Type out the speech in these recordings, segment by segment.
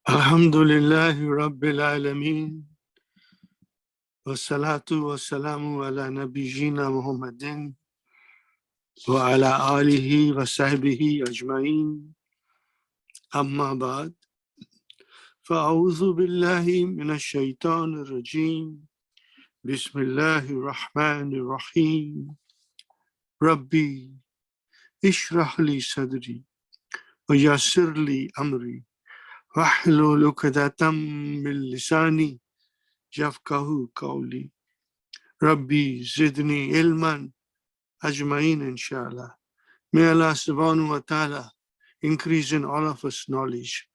Alhamdulillahi Rabbil Alameen. Wassalatu wassalamu ala nabiyyina Muhammadin wa ala alihi wa sahbihi ajma'in. Amma ba'd. Fa'udhu billahi minash shaitanir rajim. Bismillahir rahmanir rahim. Rabbi ishrah li sadri wa yassir li amri wahlul 'uqdatam min lisani yafqahu qawli. Rabbi zidni ilman ajma'in, inshallah. May Allah subhanahu wa ta'ala increase in all of us knowledge.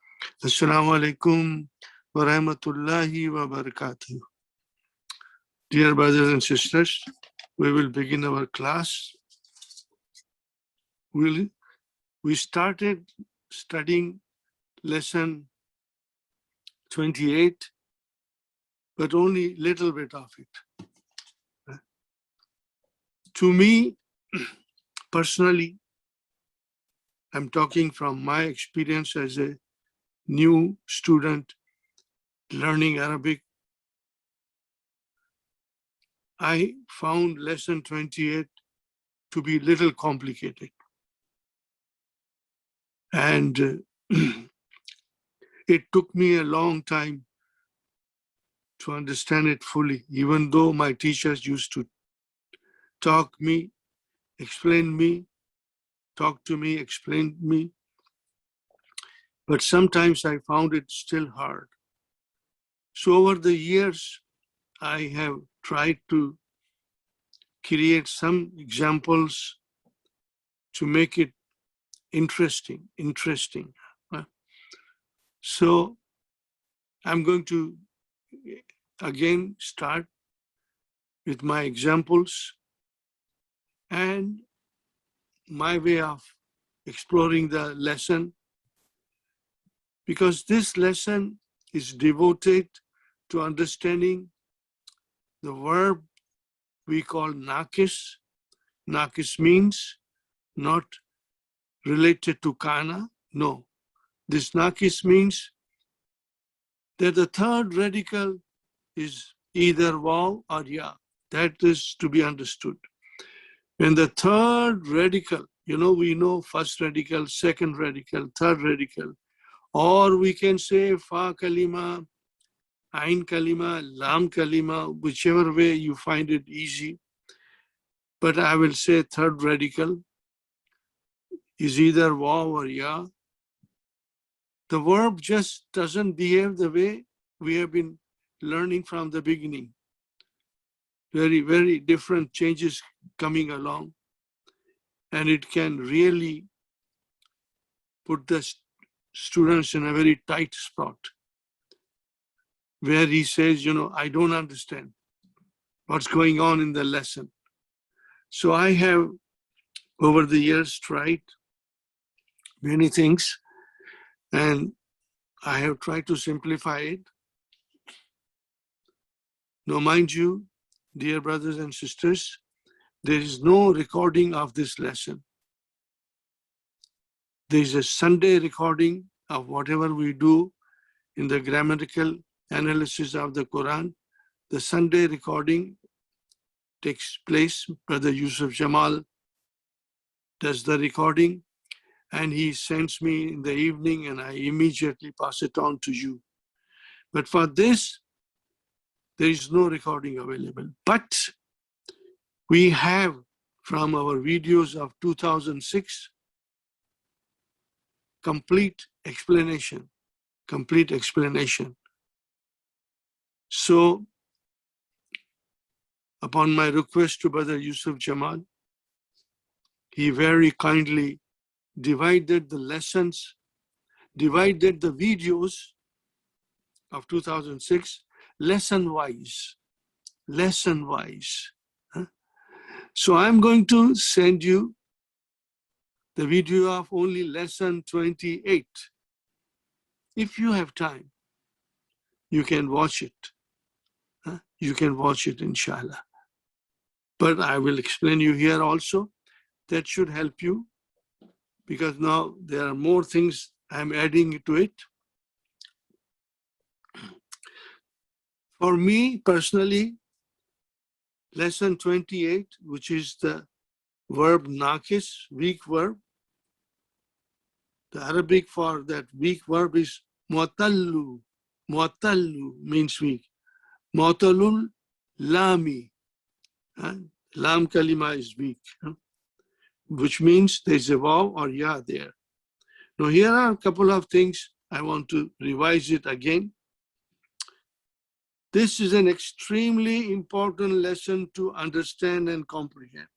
Assalamu alaikum wa rahmatullahi wa barakatuh. Dear brothers and sisters, we will begin our class. We started studying lesson 28, but only little bit of it. To me, personally, I'm talking from my experience as a new student learning Arabic. I found lesson 28 to be little complicated. And it took me a long time to understand it fully, even though my teachers used to talk me, explain me, talk to me, explain me. But sometimes I found it still hard. So over the years, I have tried to create some examples to make it interesting. So I'm going to again start with my examples and my way of exploring the lesson, because this lesson is devoted to understanding the verb we call nakis. Nakis means not related to kana. No, this nakis means that the third radical is either waw or ya. That is to be understood. When the third radical, we know first radical, second radical, third radical, or we can say fa kalima, ain kalima, lam kalima, whichever way you find it easy. But I will say third radical is either waw or ya. The verb just doesn't behave the way we have been learning from the beginning. Very, very different changes coming along. And it can really put the students in a very tight spot where he says, I don't understand what's going on in the lesson. So I have, over the years, tried many things, and I have tried to simplify it. Now, mind you, dear brothers and sisters, there is no recording of this lesson. There is a Sunday recording of whatever we do in the grammatical analysis of the Quran. The Sunday recording takes place. Brother Yusuf Jamal does the recording, and he sends me in the evening, and I immediately pass it on to you. But for this, there is no recording available. But we have, from our videos of 2006, complete explanation. So, upon my request to Brother Yusuf Jamal, he very kindly divided the lessons, divided the videos of 2006 lesson-wise. So I'm going to send you the video of only lesson 28. If you have time, you can watch it. You can watch it, inshallah. but I will explain you here also. That should help you, because now there are more things I'm adding to it. For me personally, lesson 28, which is the verb nakis, weak verb. The Arabic for that weak verb is mu'tallu. Mu'tallu means weak. Mu'talul lami. Lam kalima is weak, which means there's a vav or ya there. Now here are a couple of things I want to revise it again. This is an extremely important lesson to understand and comprehend.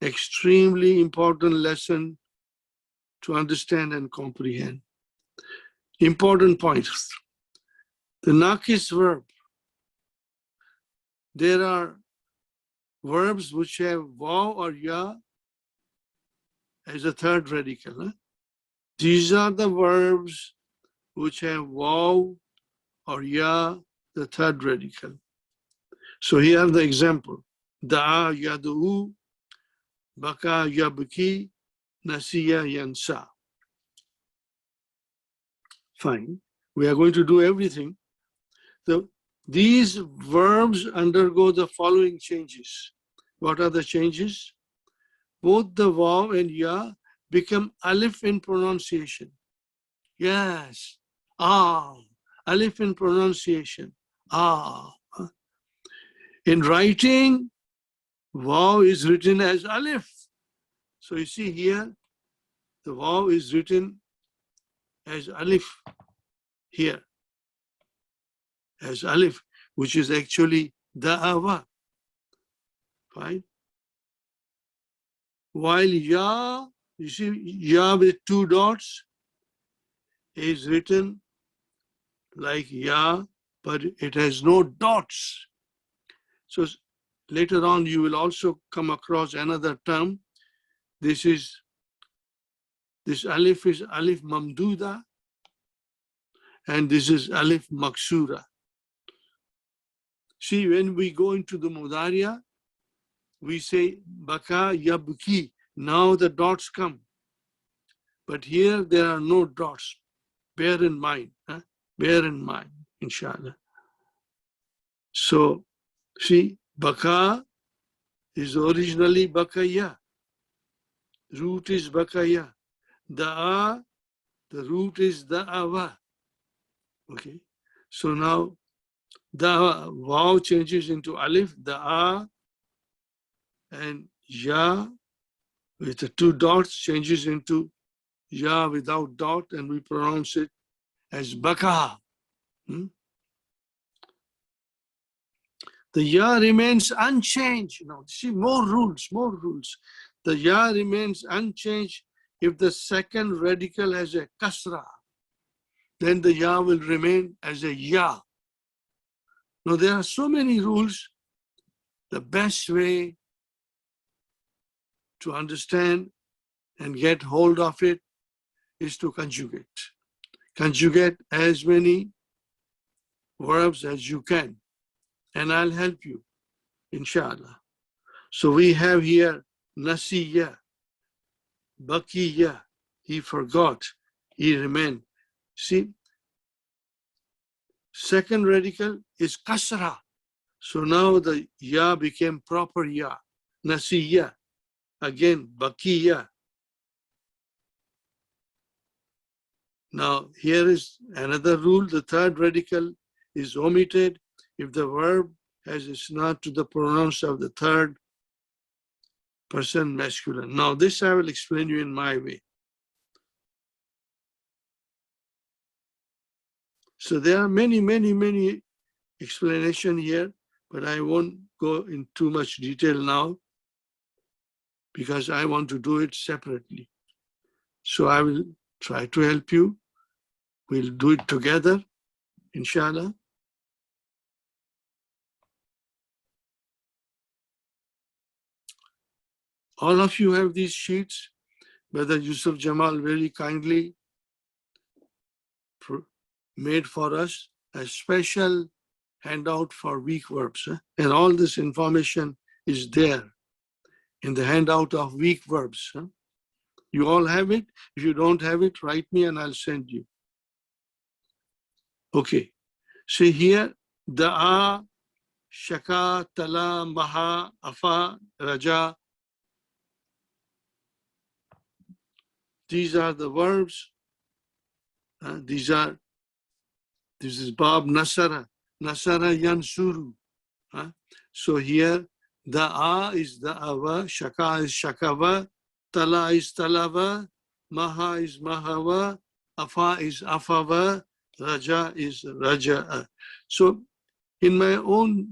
Extremely important lesson to understand and comprehend. Important points. The nakis verb. There are verbs which have vav or ya as a third radical. These are the verbs which have vav or ya, the third radical. So here are the example. Da'a yadu'u, baka yabki, nasiya yansa. Fine. We are going to do everything. So these verbs undergo the following changes. What are the changes? Both the vav and ya become alif in pronunciation. Yes. Ah. Alif in pronunciation. Ah. In writing, vav is written as alif. So you see here, the vav is written as alif here. As alif, which is actually da'awa. Fine. While ya, you see, ya with two dots is written like ya, but it has no dots. So later on, you will also come across another term. This alif is alif mamduda, and this is alif maksura. See, when we go into the mudariya, we say baka yabki. Now the dots come. But here there are no dots. Bear in mind. Bear in mind, inshallah. So, see, baka is originally bakaya. Root is bakaya. Da'a, the root is da'awa. Okay. So now the vav changes into alif, da'a, and ya with the two dots changes into ya without dot, and we pronounce it as baka. The ya remains unchanged. Now, see, more rules, more rules. The ya remains unchanged if the second radical has a kasra. Then the ya will remain as a ya. Now, there are so many rules. The best way to understand and get hold of it is to conjugate. Conjugate as many verbs as you can, and I'll help you, inshallah. So we have here nasiya, bakiya, he forgot, he remained. See, second radical is kasra. So now the ya became proper ya, nasiya. Again, bakiya. Now, here is another rule. The third radical is omitted if the verb has isnad to the pronouns of the third person masculine. Now, this I will explain you in my way. So there are many, many, many explanations here, but I won't go in too much detail now because I want to do it separately. So I will try to help you. We'll do it together, inshallah. All of you have these sheets. Brother Yusuf Jamal very kindly made for us a special handout for weak verbs. And all this information is there in the handout of weak verbs. Huh? You all have it? If you don't have it, write me and I'll send you. Okay. See here, da'a, shaka, tala, maha, afa, raja. These are the verbs. This is Bab Nasara. Nasara Yansuru. So here, da'a is da'ava, shaka is shakava, tala is talava, maha is mahava, afa is afava, raja is raja'a. So in my own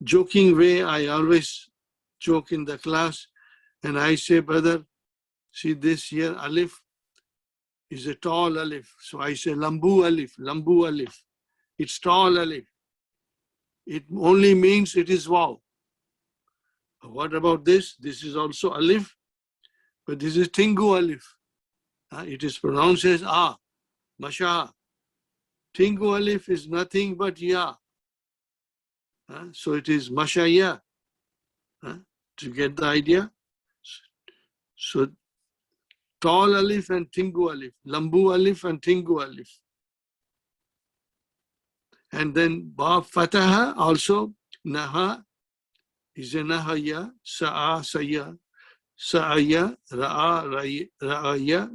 joking way, I always joke in the class and I say, brother, see this here, alif is a tall alif. So I say lambu alif, lambu alif. It's tall alif. It only means it is waw. What about this? This is also alif, but this is tingu alif. It is pronounced as a, masha. Tingu alif is nothing but ya. So it is mashaya. To get the idea? So tall alif and tingu alif, lambu alif and tingu alif. And then ba fataha also, naha is a nahaya, sa'a, saya, sa'aya, ra'a, ra'aya,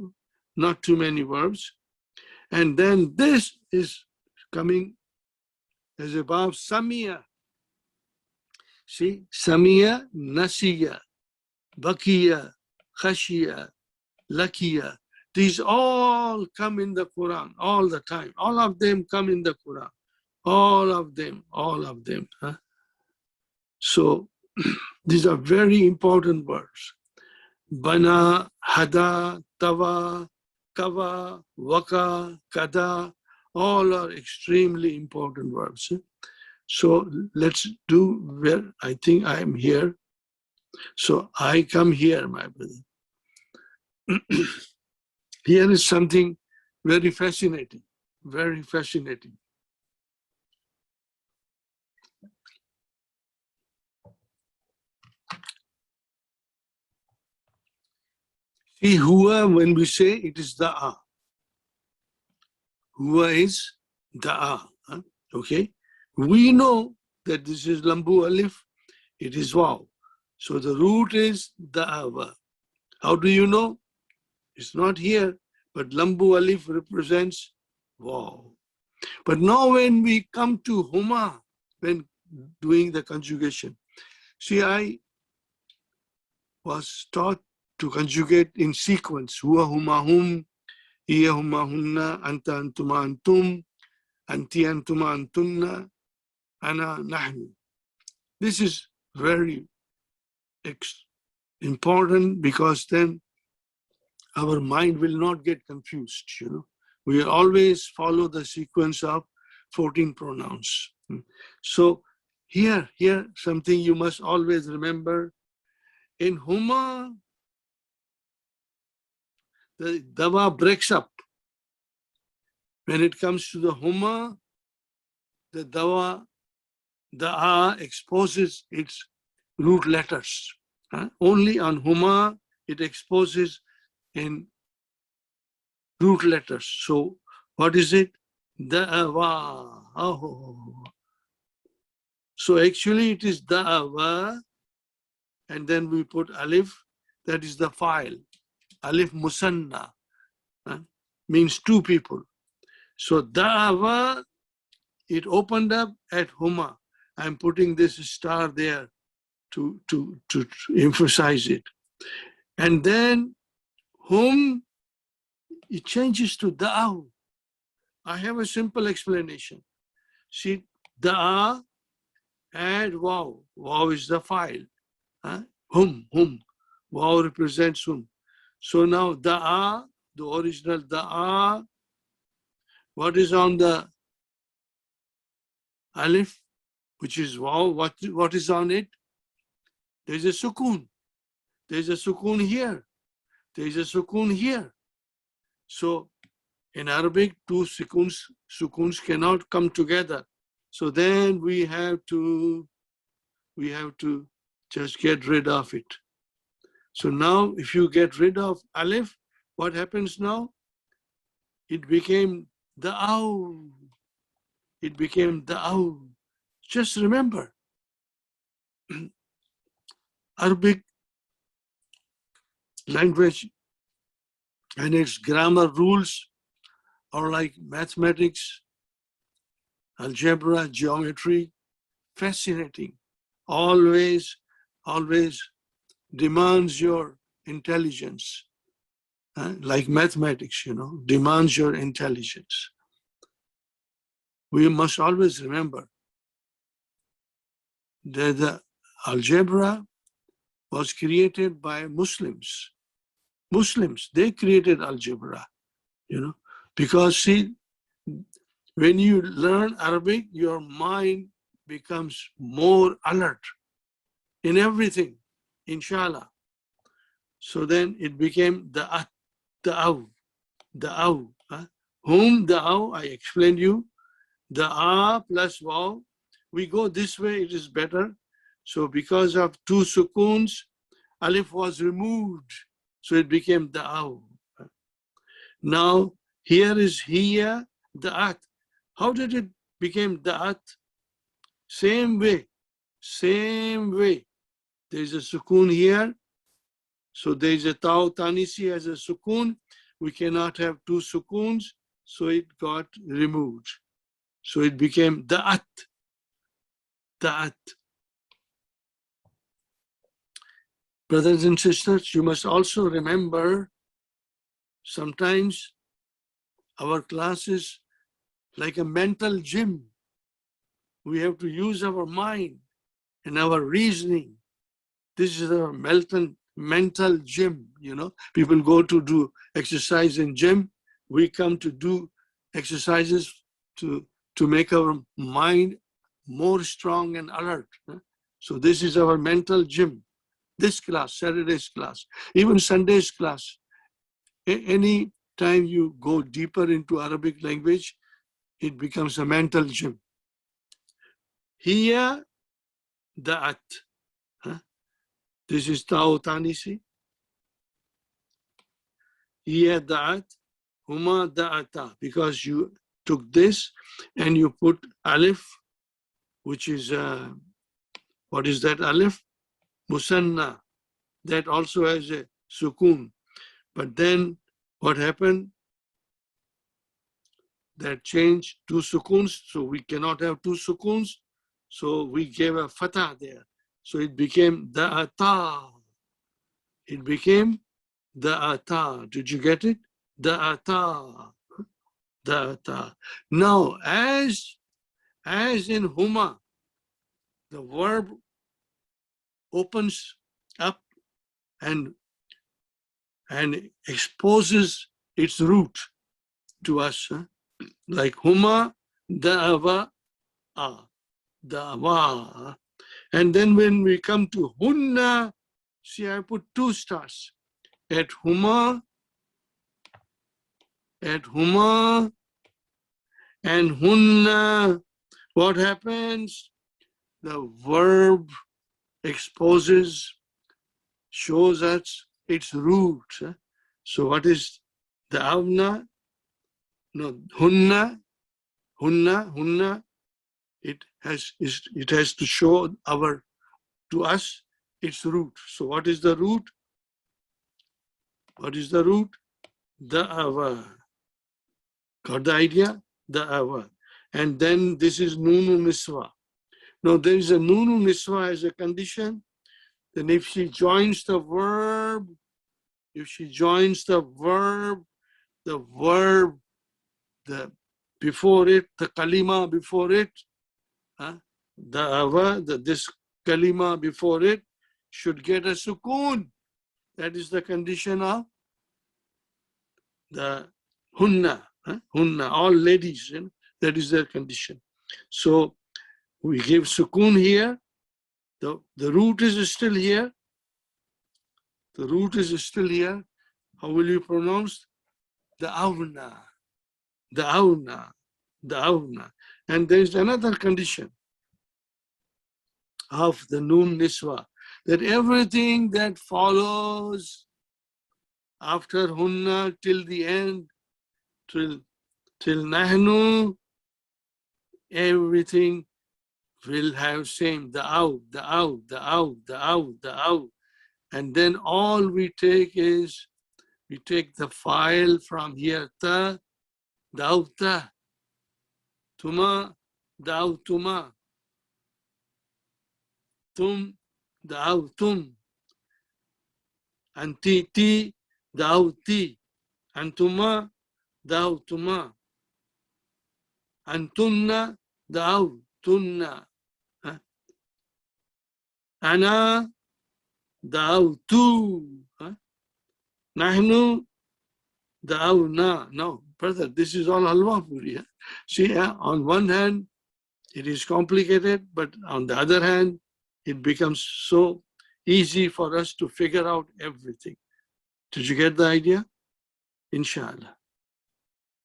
not too many verbs. And then this is coming as a verb, samia. See, samia, nasiya, bakiya, khashiya, lakiya. These all come in the Quran all the time. All of them come in the Quran. All of them. So these are very important words. Bana, hada, tawa, kava, waka, kada, all are extremely important verbs. So let's do where I think I am here. So I come here, my brother. Here is something very fascinating, very fascinating. See, huwa, when we say it is da'a. Huwa is da'a. Okay? We know that this is lambu alif, it is waw. So the root is da'ava. How do you know? It's not here, but lambu alif represents waw. But now when we come to huma, when doing the conjugation, see, I was taught to conjugate in sequence. Huwa huma hum, hiya huma hunna, anta antuma antum, anti antuma antunna, ana nahnu. This is very important because then our mind will not get confused. We always follow the sequence of 14 pronouns. So here something you must always remember. In huma, the dawa breaks up. When it comes to the huma, the da'a exposes its root letters. Only on huma it exposes in root letters. So what is it? Da'awa. Oh. So actually it is da'awa, and then we put alif, that is the file. Alif musanna, means two people. So da'awa, it opened up at huma. I'm putting this star there to emphasize it. And then hum, it changes to da'ahu. I have a simple explanation. See, da'a, add waw. Waw is the file. Hum. Waw represents hum. So now da'a, the original da'a, what is on the alif, which is waw? What is on it? There's a sukoon. There's a sukoon here. There's a sukoon here. So in Arabic, two sukoons cannot come together. So then we have to Just get rid of it. So now if you get rid of alif, what happens now? It became the aw. It became the aw. Just remember, Arabic language and its grammar rules are like mathematics, algebra, geometry, fascinating. Always, always demands your intelligence. Like mathematics, demands your intelligence. We must always remember that the algebra was created by Muslims. Muslims, they created algebra, because see, when you learn Arabic, your mind becomes more alert in everything, inshallah. So then it became the aw. Whom, the aw, I explained you, the a plus waw. We go this way, it is better. So because of two sukoons, alif was removed. So it became the aw. Now, here is hiya, the at. How did it become the at? Same way. There is a sukoon here. So there is a taw tanisi as a sukoon. We cannot have two sukoons. So it got removed. So it became the at. Brothers and sisters, you must also remember, sometimes our class is like a mental gym. We have to use our mind and our reasoning. This is our mental gym, People go to do exercise in gym. We come to do exercises to make our mind more strong and alert. So this is our mental gym. This class, Saturday's class, even Sunday's class. Any time you go deeper into Arabic language, it becomes a mental gym. Here, da'at. This is taw tanisi. Here, da'at. Huma da'ata. Because you took this and you put alif, which is, what is that alif? Musanna. That also has a sukoon. But then what happened? That changed two sukoons. So we cannot have two sukoons. So we gave a fatah there. So it became da'ata. It became da'ata. Did you get it? Da'ata. Now, as in huma, the verb opens up and exposes its root to us. Like huma, da'ava, da'wa. And then when we come to hunna, see, I put two stars. At huma, and hunna, what happens? The verb exposes, shows us its root. So what is the avna? No, hunna. It has to show to us its root. So what is the root? Da'ava. Got the idea? Da'ava. And then this is nunu niswa. Now there is a nunu niswa as a condition. Then if she joins the verb, before it, the kalima before it, this kalima before it should get a sukoon. That is the condition of the hunna. Hunna, all ladies, that is their condition. So we give sukoon here. The root is still here. How will you pronounce? The avna. And there is another condition of the noon niswa. that everything that follows after hunna till the end, till nahnu, everything will have same, the out, the out, the out, the out, the out. And then all we take is, we take the file from here, ta, dauta, tuma, dautuma, tum, dautum, anti, ti, dauti, antuma, dautuma, antunna, dautunna, ana, dautu, nahnu, dauna. No, brother, this is all halwa puri. See, on one hand, it is complicated, but on the other hand, it becomes so easy for us to figure out everything. Did you get the idea? Inshallah.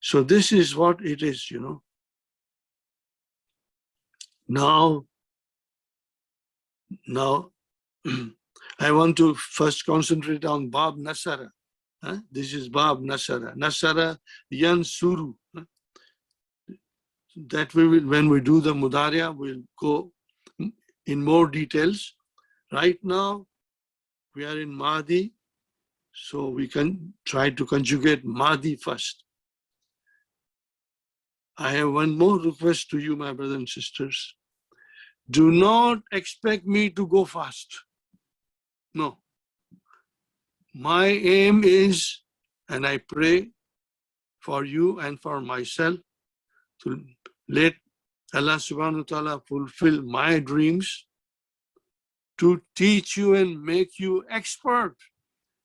So this is what it is, you know. Now, I want to first concentrate on Bab Nasara. This is Bab Nasara. Nasara Yansuru. That we will, when we do the Mudaria, we'll go in more details. Right now, we are in Mahdi, so we can try to conjugate Mahdi first. I have one more request to you, my brothers and sisters. Do not expect me to go fast. No. My aim is, and I pray for you and for myself, to let Allah subhanahu wa ta'ala fulfill my dreams, to teach you and make you expert,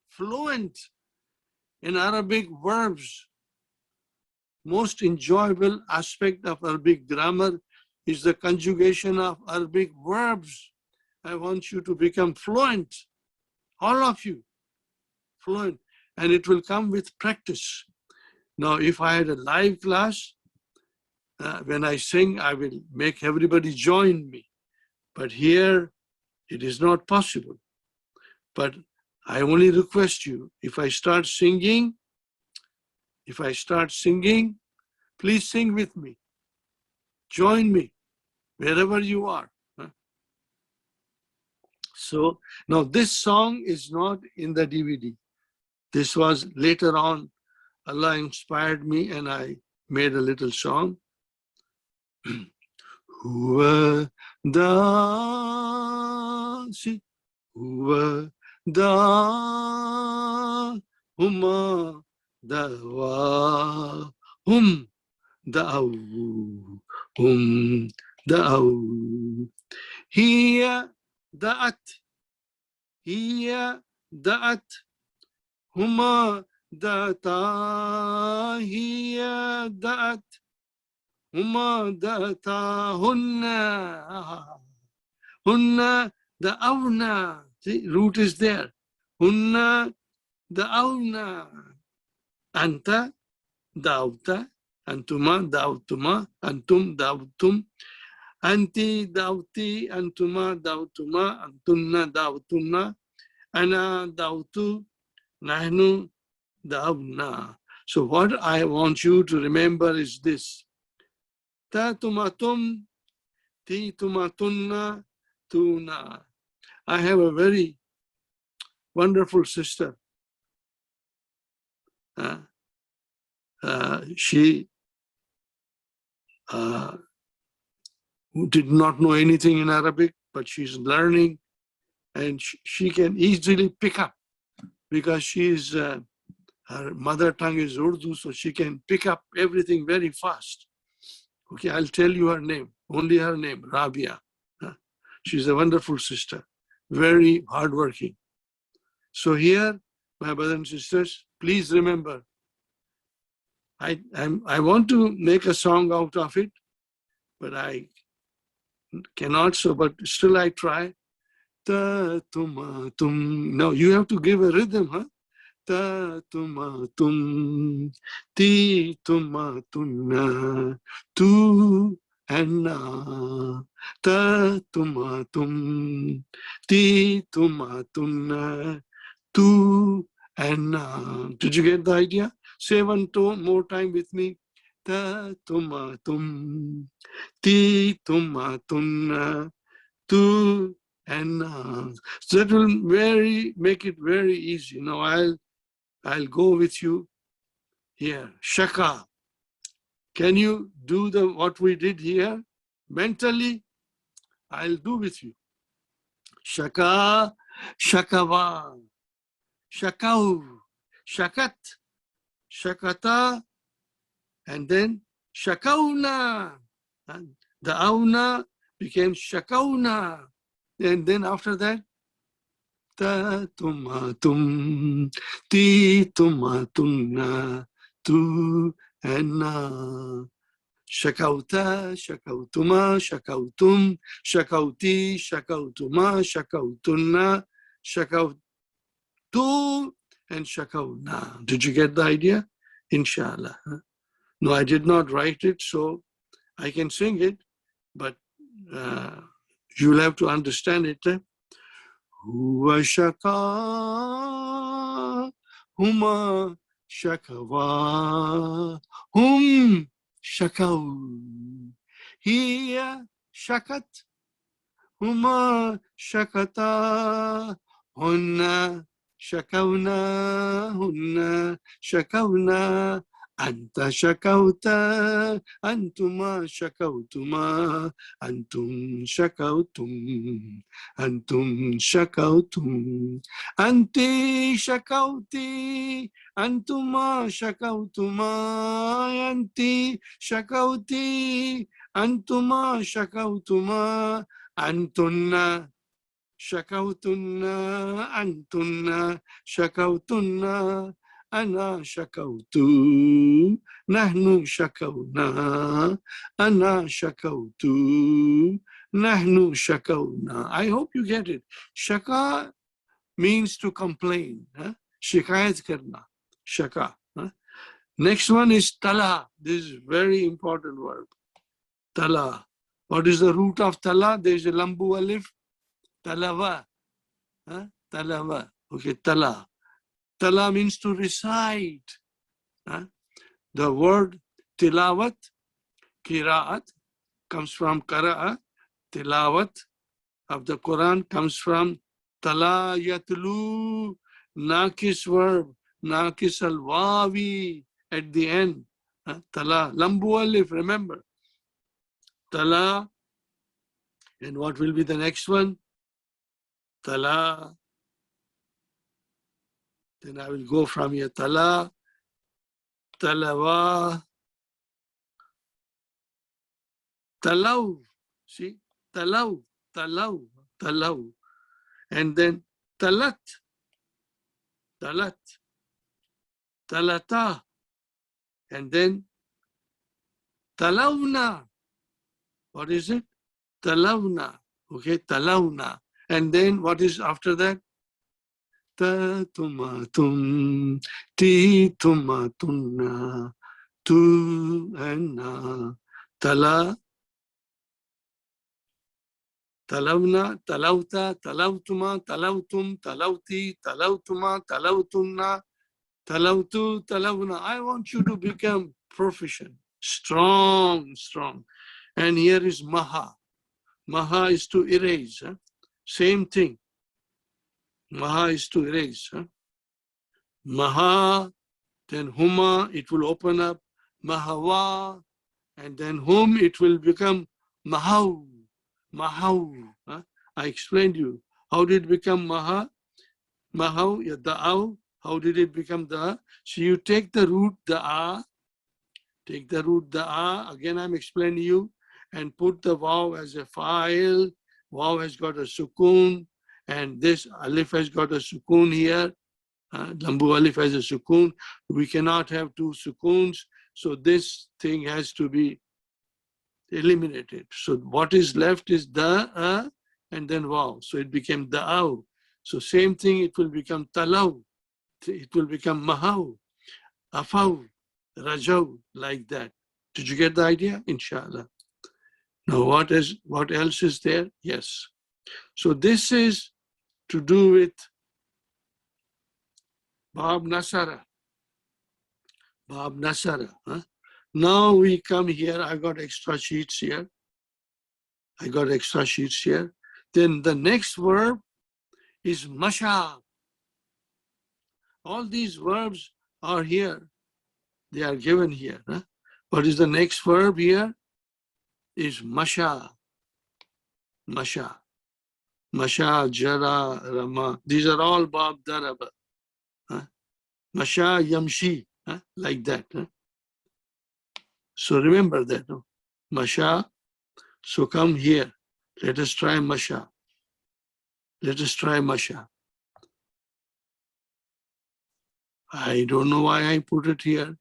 fluent in Arabic verbs. Most enjoyable aspect of Arabic grammar is the conjugation of Arabic verbs. I want you to become fluent, all of you, fluent, and it will come with practice. Now, if I had a live class, when I sing, I will make everybody join me. But here, it is not possible. But I only request you, if I start singing, please sing with me. Join me, wherever you are. So, now this song is not in the DVD. This was later on, Allah inspired me and I made a little song. Huwa da, see, huwa da, huma dawa, da'u, da'u. Hiya da'at, huma da'ta, hiya da'at, huma da'ta, hunna da'awna. See, root is there. Hunna da'awna. Anta da'awta, antuma da'awtuma, antum da'awtum, anti da'awti, antuma da'awtuma, antunna da'awtunna, ana da'awtu, nahnu da'awna. So what I want you to remember is this. Ta tumatum, ti tumatunna, tuna. I have a very wonderful sister. She did not know anything in Arabic, but she's learning and she can easily pick up because she's, her mother tongue is Urdu, so she can pick up everything very fast. Okay, I'll tell you her name, only her name, Rabia. She's a wonderful sister, very hardworking. So here, my brothers and sisters, please remember, I want to make a song out of it, but I cannot, so but still I try. Ta tuma tum. No, you have to give a rhythm, huh? Ta tuma tum, ti tuma tunna, tu and na, ta tuma tum, ti tuma tunna, tu and na. Did you get the idea? Say one more time with me. Ta tuma tum, ti tuma tunna, tu and na. So that will make it very easy. Now I'll go with you here. Shaka. Can you do what we did here? Mentally, I'll do with you. Shaka, shakawa, shakau, shakat, shakata, and then shakauna. And the auna became shakauna. And then after that, ta tuma tum, ti tuma tunna, tu and na. Shakauta, shakautuma, shakautum, shakauti, shakautuma, shakautunna, shakautu, and shakauna. Did you get the idea? Inshallah. No, I did not write it, so I can sing it, but you'll have to understand it. Huwa shaka, huma shakawa, shakau. Hiya shakat, huma shakata, hunna shakauna, anta shakauta, antuma shakautuma, antum shakautum, anti shakauti, antuma shakautuma, anti shakauti, antuma shakautuma, antunna antunna shakautunna, ana shakautu, nahnu shakauna, ana shakautu, nahnu shakauna. I hope you get it. Shaka means to complain. Shikayat karna. Shaka. Next one is tala. This is very important word. Tala. What is the root of tala? There is a lambu alif. Talava. Talava. Okay, tala. Tala means to recite. The word tilawat, kiraat, comes from qara'a. Tilawat of the Quran comes from tala yatlu, nakis verb, nakis al-wawi at the end. Tala, lambu alif, remember. Tala, and what will be the next one? Tala. Then I will go from here. Tala, talawa, talaw. See? Talaw, talaw, talaw. And then talat, talat, talata. And then talawna. What is it? Talawna. Okay, talawna. And then what is after that? Ta tuma tum, ti tuma tunna, tu and na. Tala, talawna, talawta, talawtuma, talawtum, talawti, talawtuma, talawtunna, talawtu, talawna. I want you to become proficient, strong. And here is maha. Maha is to erase. Same thing. Maha is to erase. Maha, then huma, it will open up. Mahawa, and then hum, it will become mahaw. Mahaw. I explained you. How did it become maha? Mahaw, da'aw. How did it become da? So you take the root da'a, take the root da'a, again I'm explaining you, and put the waw as a fa'il. Waw has got a sukoon, and this alif has got a sukoon here. Lambu alif has a sukoon. We cannot have two sukoons, so this thing has to be eliminated. So what is left is the and then waw. So it became da'aw. So same thing, it will become talaw. It will become mahaw, afaw, rajaw, like that. Did you get the idea? Inshallah. Now what else is there? Yes. So this is to do with Bab Nasara. Bab Nasara. Huh? Now we come here. I got extra sheets here. Then the next verb is Masha. All these verbs are here. They are given here. Huh? What is the next verb here? Is Masha. Masha. Masha, Jara, Rama. These are all Bab Daraba. Huh? Masha, Yamshi. Huh? Like that. Huh? So remember that. No? Masha. So come here. Let us try Masha. Let us try Masha. I don't know why I put it here.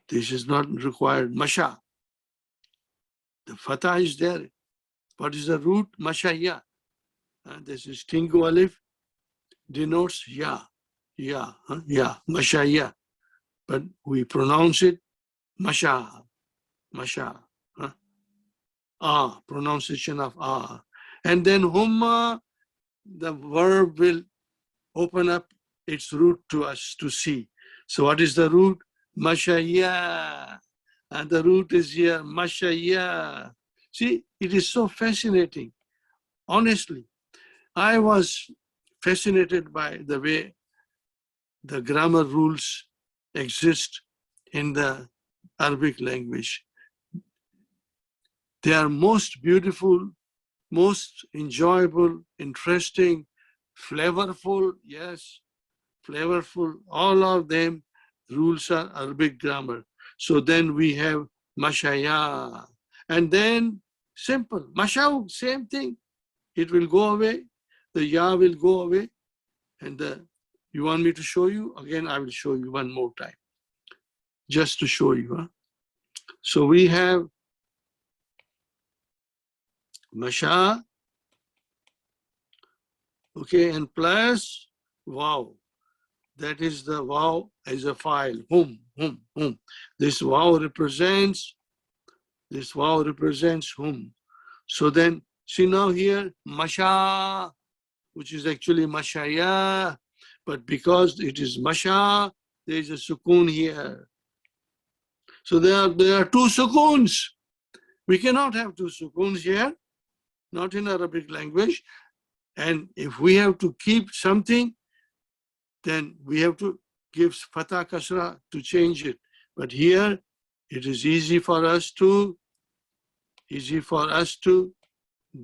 This is not required. Masha. The fatah is there. What is the root? Mashaya. This is Tingu Alif denotes ya. Ya. Ya. Mashaya. But we pronounce it Masha. Masha. Pronunciation of ah. And then Humma, the verb will open up its root to us to see. So what is the root? Mashaya. And the root is here, Mashaya. See, it is so fascinating. Honestly, I was fascinated by the way the grammar rules exist in the Arabic language. They are most beautiful, most enjoyable, interesting, flavorful, yes, flavorful, all of them rules are Arabic grammar. So then we have Mashaya. And then simple, Mashaw, same thing. It will go away. The Ya will go away. And you want me to show you? Again, I will show you one more time. Just to show you. Huh? So we have Masha. Okay, and plus Wow. That is the Wow as a file. Hum. This Wow represents Hum. So then, see now here, Masha, which is actually Mashaya, but because it is Masha, there is a sukoon here. So there are two sukoons. We cannot have two sukoons here, not in Arabic language. And if we have to keep something, then we have to give fatah kasra to change it. But here, it is easy for us to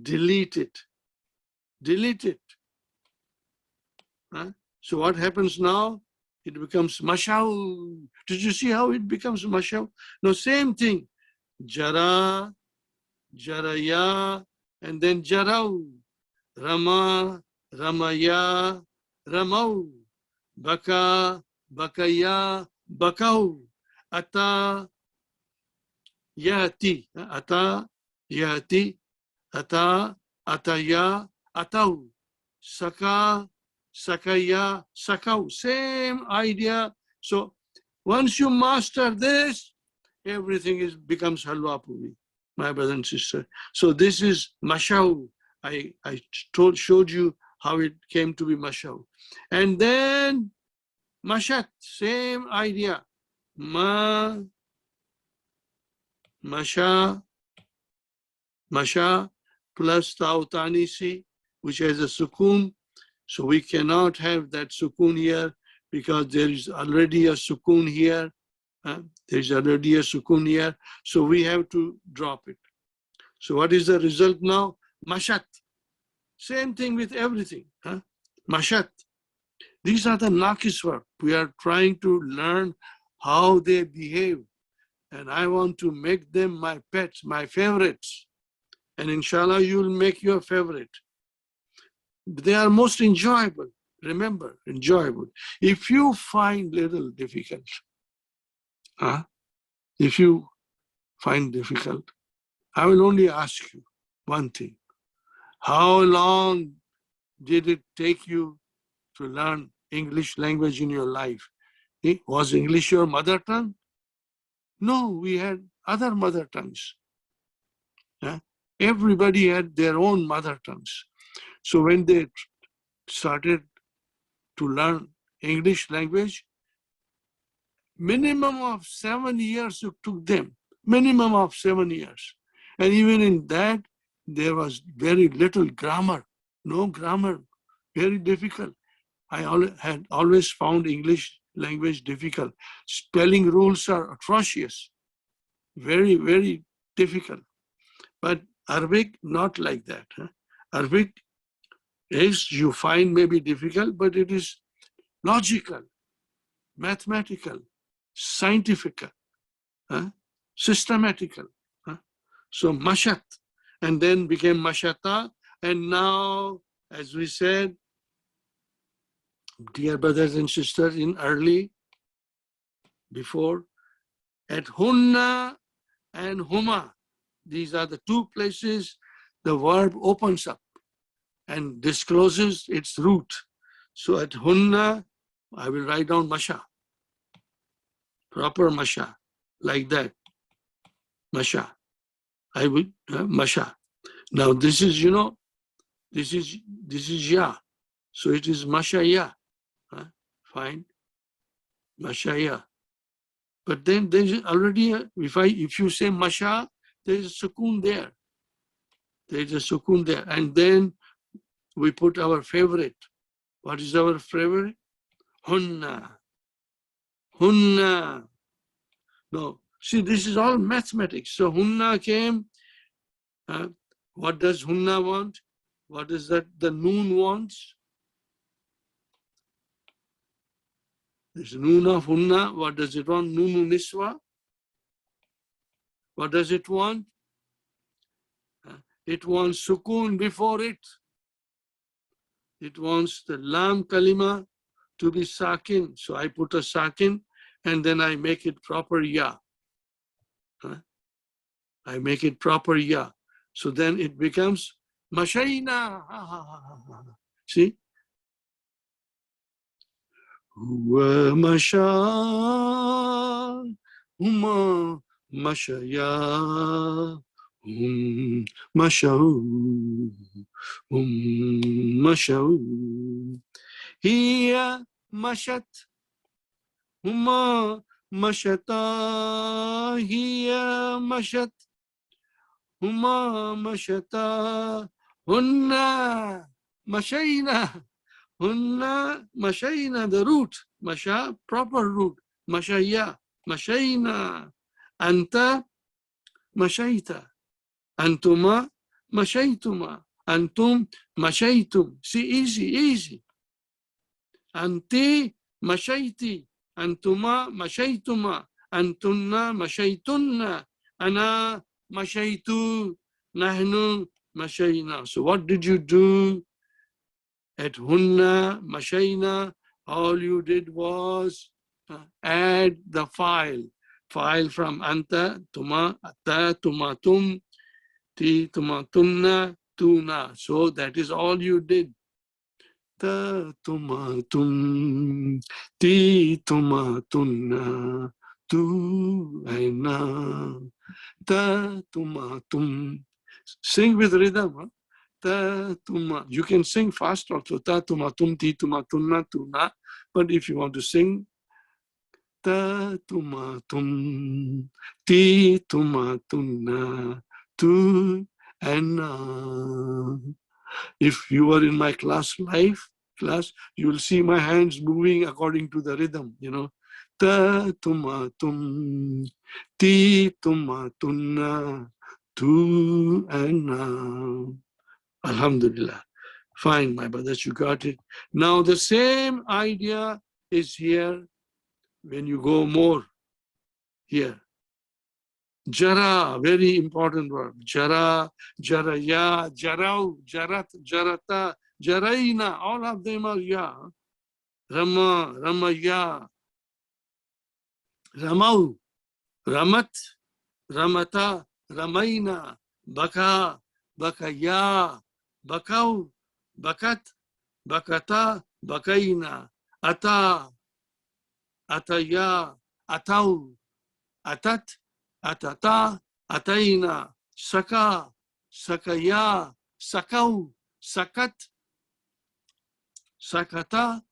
delete it. Huh? So what happens now? It becomes mashaw. Did you see how it becomes mashaw? No, same thing. Jara, jaraya, and then jaraw. Rama, ramaya, ramaw. Baka, bakaya, bakaw. Ata, yati. Ata, yati. Ata, ataya, ataw. Saka, sakaya, sakau. Same idea. So once you master this, everything becomes halwa puri, my brother and sister. So this is mashaw. I showed you how it came to be mashaw. And then mashat, same idea. Masha plus ta'utanisi, which has a sukoon. So we cannot have that sukoon here because there is already a sukoon here. So we have to drop it. So what is the result now? Mashat. Same thing with everything. Mashat. These are the naqis verbs. We are trying to learn how they behave. And I want to make them my pets, my favorites. And inshallah, you will make your favorite. They are most enjoyable. Remember, enjoyable. If you find little difficult, if you find difficult, I will only ask you one thing. How long did it take you to learn English language in your life? Was English your mother tongue? No, we had other mother tongues. Everybody had their own mother tongues. So when they started to learn English language, minimum of 7 years it took them, minimum of 7 years. And even in that, there was very little grammar, no grammar, very difficult. I had always found English language difficult. Spelling rules are atrocious, very, very difficult. But Arabic, not like that. Arabic is, you find maybe difficult, but it is logical, mathematical, scientific, systematical. So mashat, and then became mashata, and now, as we said, dear brothers and sisters, in early, before, at hunna and huma, these are the two places the verb opens up and discloses its root. So at hunna, I will write down masha, proper masha, like that, masha. I will, masha. Now this is, this is ya. So it is mashaya. Fine. Mashaya. But then there's already, if you say masha, there's a sukoon there. There's a sukoon there. And then we put our favorite. What is our favorite? Hunna. Hunna. No. See, this is all mathematics. So hunna came. What does hunna want? What is that the noon wants? This noon of hunna, what does it want? Nunu niswa. What does it want? It wants sukoon before it. It wants the lam kalima to be sakin. So I put a sakin and then I make it proper ya. I make it proper ya. So then it becomes mashayna. See? Huwa masha, huma mashaya, mashau, mashau. Hiya mashat, huma mashata, hiya mashat, huma mashata, hunna mashayna. Hunna mashayna, the root, masha, proper root, mashaya, mashayna, anta mashayta, antuma mashaytuma, antum mashaytum. See, easy, easy. Anti mashayti, antuma mashaytuma, antunna mashaytunna, ana mashaytu, nahnu mashayna. So what did you do? At hunna, mashayna, all you did was add the file from anta, tuma, atta, tumatum, ti, tumatunna, tuna. So that is all you did. Ta, tumatum, ti, tumatunna, tu, aina, ta, tumatum. Sing with rhythm. Huh? You can sing fast also. Ta tuma tum ti tuma tunna tuna. But if you want to sing ta tuma tum ti tuma tunna tu and if you were in my class, you will see my hands moving according to the rhythm. Ta tuma tum ti tuma tunna tu and Alhamdulillah. Fine, my brothers, you got it. Now the same idea is here when you go more here. Jara, very important word. Jara, jaraya, jarau, jarat, jarata, jaraina, all of them are ya. Rama, ramaya, ramau, ramat, ramata, ramaina, baka, bakaya, bakau, bakat, bakata, bakaina, ata, ataya, atau, atat, atata, ataina, Saka, sakaya, sakau, sakat, sakata,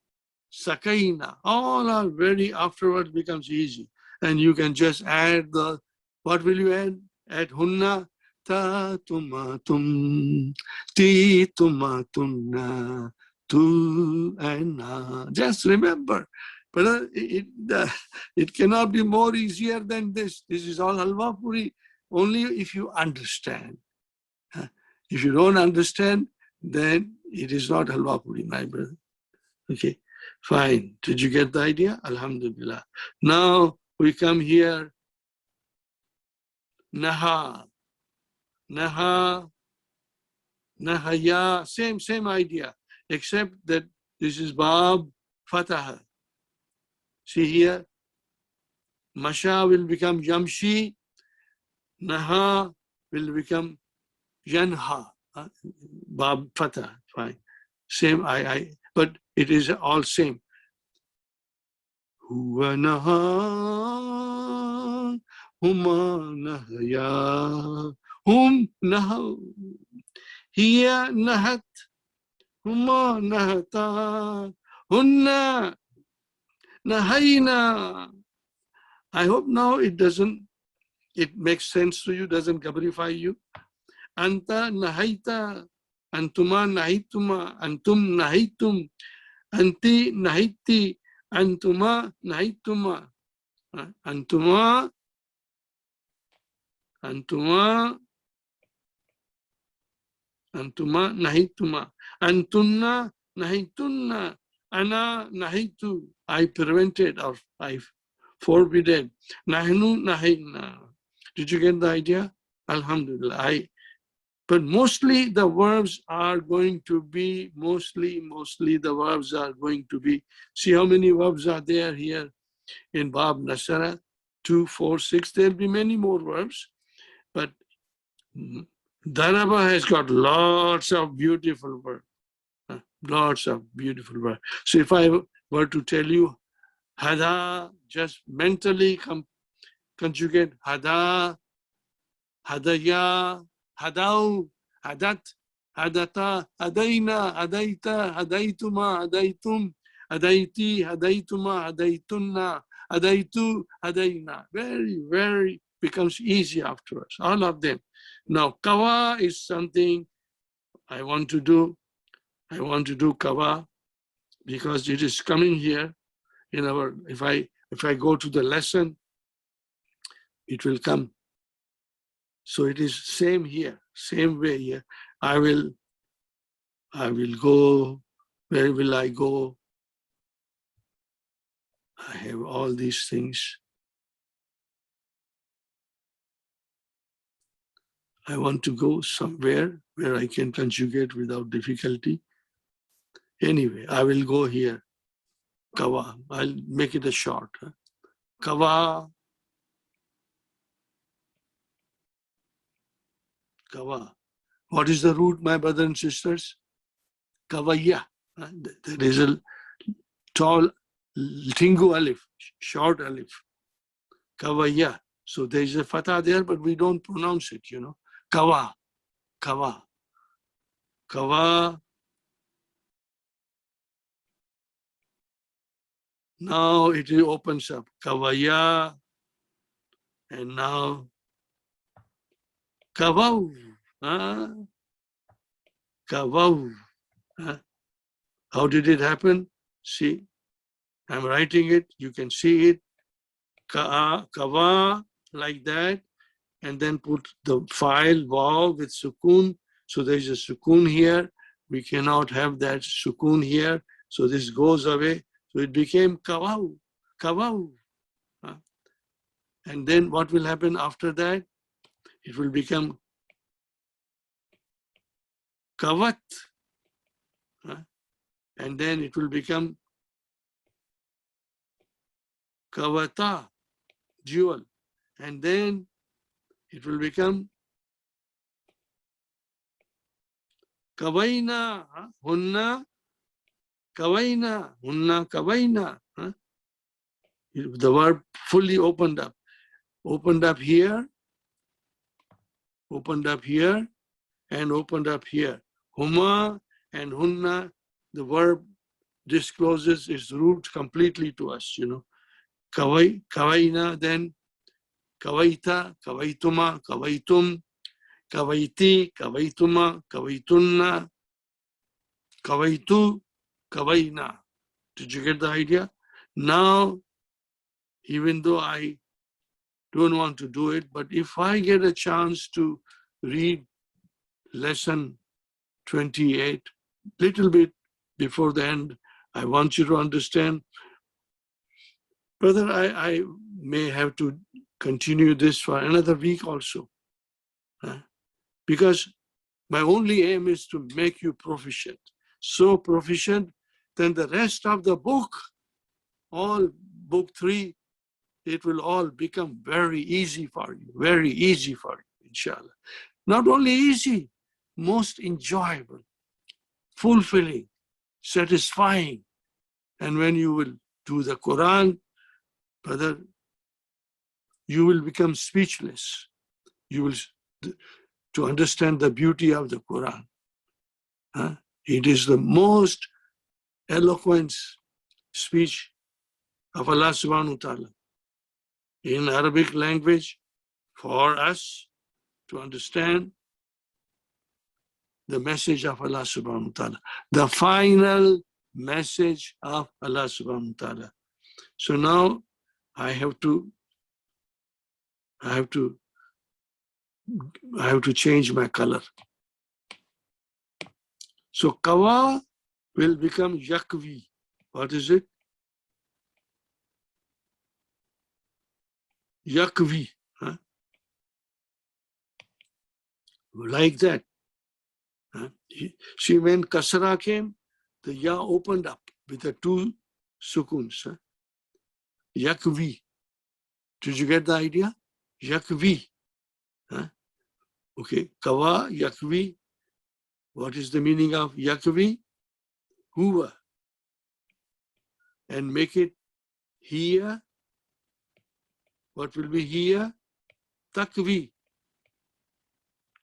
sakaina. All are very afterwards becomes easy. And you can just add the, what will you add? Add hunna, ta tuma tum, ti tuma tunna, tu and na. Just remember. But it cannot be more easier than this. This is all halwa puri. Only if you understand. If you don't understand, then it is not halwa puri, my brother. Okay, fine. Did you get the idea? Alhamdulillah. Now we come here. Naha, naha, nahaya. Same idea, except that this is bab fatah. See here, masha will become yamshi, naha will become yanha. Bab fatah. Fine. Same. But it is all same. Huwa naha, huma nahya, hum nahaw, hiya nahat, huma nahata, hunna nahayna. I hope now it makes sense to you, doesn't gabrify you. Anta nahaita, antuma nahituma, antum nahitum, anti nahiti, antuma nahituma, antuma nahituma, antunna nahitunna, ana nahitu. I prevented or I forbidden. Nahnu nahina. Did you get the idea? Alhamdulillah. But mostly the verbs are going to be, mostly the verbs are going to be, see how many verbs are there here in Bab Nasara? 2, 4, 6, there'll be many more verbs. But Daraba has got lots of beautiful verbs. Lots of beautiful verbs. So if I were to tell you Hada, just mentally conjugate Hada, Hadaya, Hadau, Hadat, Hadata, Hadaina, Hadaita, Hadaituma, Hadaitum, Hadaiti, Hadaituma, Hadaitunna, Hadaitu, Hadaina. Very becomes easy afterwards, all of them. Now, Kawa is something I want to do. I want to do Kawa because it is coming here in our, if I go to the lesson, it will come. So it is same here, same way here. I will go, where will I go? I have all these things. I want to go somewhere where I can conjugate without difficulty. Anyway, I will go here. Kawa. I'll make it a short. Kawa. Kawa. What is the root, my brothers and sisters? Kavaya. There is a tall tingu alif, short alif. Kavaya. So there is a fatah there, but we don't pronounce it, you know. Kawa. Kawa. Kawa. Now it opens up. Kavaya. And now Kavau. Kavau. How did it happen? See, I'm writing it. You can see it. Kava, like that. And then put the file wow with sukun. So there's a sukun here. We cannot have that sukun here. So this goes away. So it became kavau. Kavau. And then what will happen after that? It will become kavat. And then it will become kavata, jewel. And then it will become kavaina, hunna, kavaina, hunna, kavaina. The verb fully opened up. Opened up here, opened up here and opened up here. Huma and hunna, the verb discloses its root completely to us, Kawai, kawaina, then kawaita, kawaituma, kawaitum, kawaiti, kawaituma, kawaitunna, kawaitu, kawaina. Did you get the idea? Now, even though I don't want to do it, but if I get a chance to read lesson 28, little bit before the end, I want you to understand. Brother, I may have to continue this for another week also. Because my only aim is to make you proficient. So proficient, then the rest of the book, all book 3, it will all become very easy for you, very easy for you, inshallah. Not only easy, most enjoyable, fulfilling, satisfying. And when you will do the Quran, brother, you will become speechless. You will, to understand the beauty of the Quran. It is the most eloquent speech of Allah subhanahu wa ta'ala in Arabic language for us to understand the message of Allah subhanahu wa ta'ala, the final message of Allah subhanahu wa ta'ala. So now I have to change my color. So kawa will become yakvi. What is it? Yakvi. Like that. See, when kasra came, the ya opened up with the 2 sukuns. Yakvi. Did you get the idea? Yakvi. Okay. Kawa, yakvi. What is the meaning of yakvi? Huwa. And make it here. What will be here? Takvi.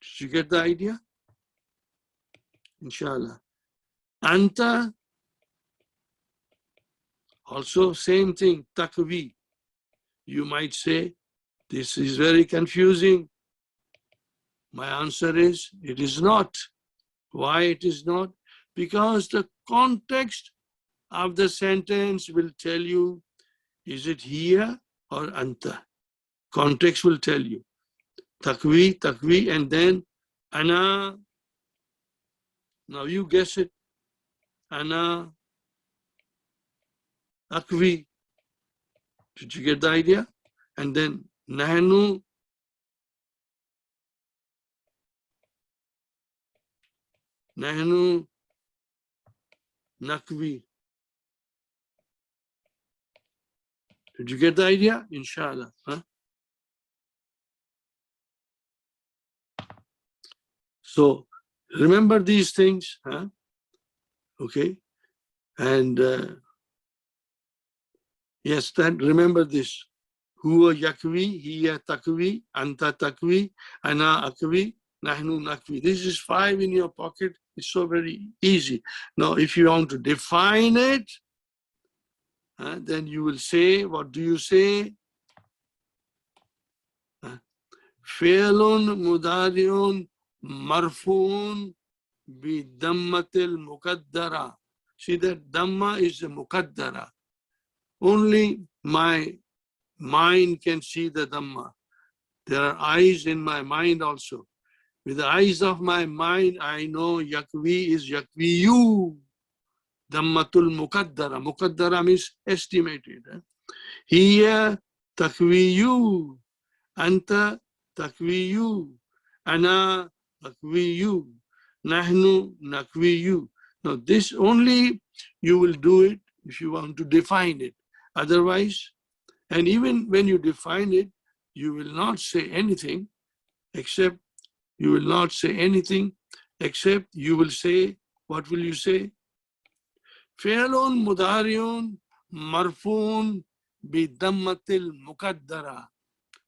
Did you get the idea? Inshallah. Anta, also same thing, takvi. You might say, this is very confusing. My answer is, it is not. Why it is not? Because the context of the sentence will tell you, is it here or anta? Context will tell you. Takvi, takvi, and then ana. Now you guess it. Ana, akvi. Did you get the idea? And then nahnu, nahnu, nakvi. Did you get the idea? Inshallah. So remember these things. Okay. And yes, then remember this. Huwa yakvi, hiya takvi, anta takvi, ana akvi, nahnu nakvi. This is 5 in your pocket. It's so very easy. Now, if you want to define it, then you will say, what do you say? Fi'lun mudari'un marfu'un bi dammatil muqaddara. See that damma is a muqaddara. Only my mind can see the Dhamma. There are eyes in my mind also. With the eyes of my mind, I know Yakvi is Yakviyu. Dhammatul Muqaddara. Muqaddara means estimated. Hiya Takviyu. Anta Takviyu. Ana Takviyu. Nahnu Nakviyu. Now this only you will do it if you want to define it. Otherwise, and even when you define it, you will not say anything except you will say, what will you say? Fi'lun mudari'un marfu'un bi dammatil muqaddara.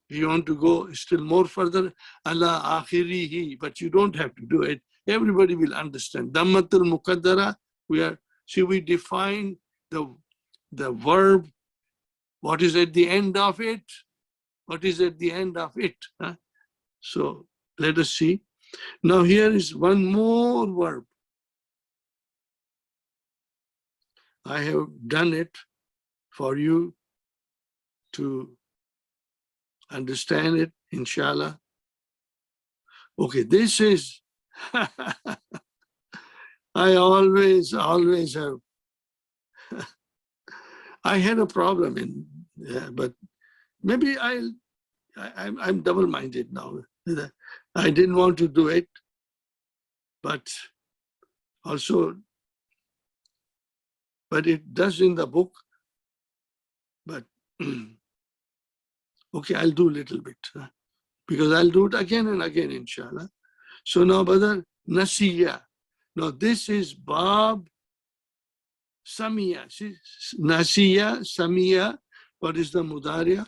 You want to go still more further, ala akhirihi, but you don't have to do it. Everybody will understand. Dammatul muqaddara, should we define the verb, what is at the end of it? What is at the end of it? Huh? So let us see. Now here is one more verb. I have done it for you to understand it, inshallah. Okay, this is, I always have, I had a problem but maybe I'm double-minded now. I didn't want to do it, but also, but it does in the book, but okay, I'll do a little bit, because I'll do it again and again, inshallah. So now, brother, nasiya. Now this is Bab Samiya. Nasiya, Samiya. What is the mudariya?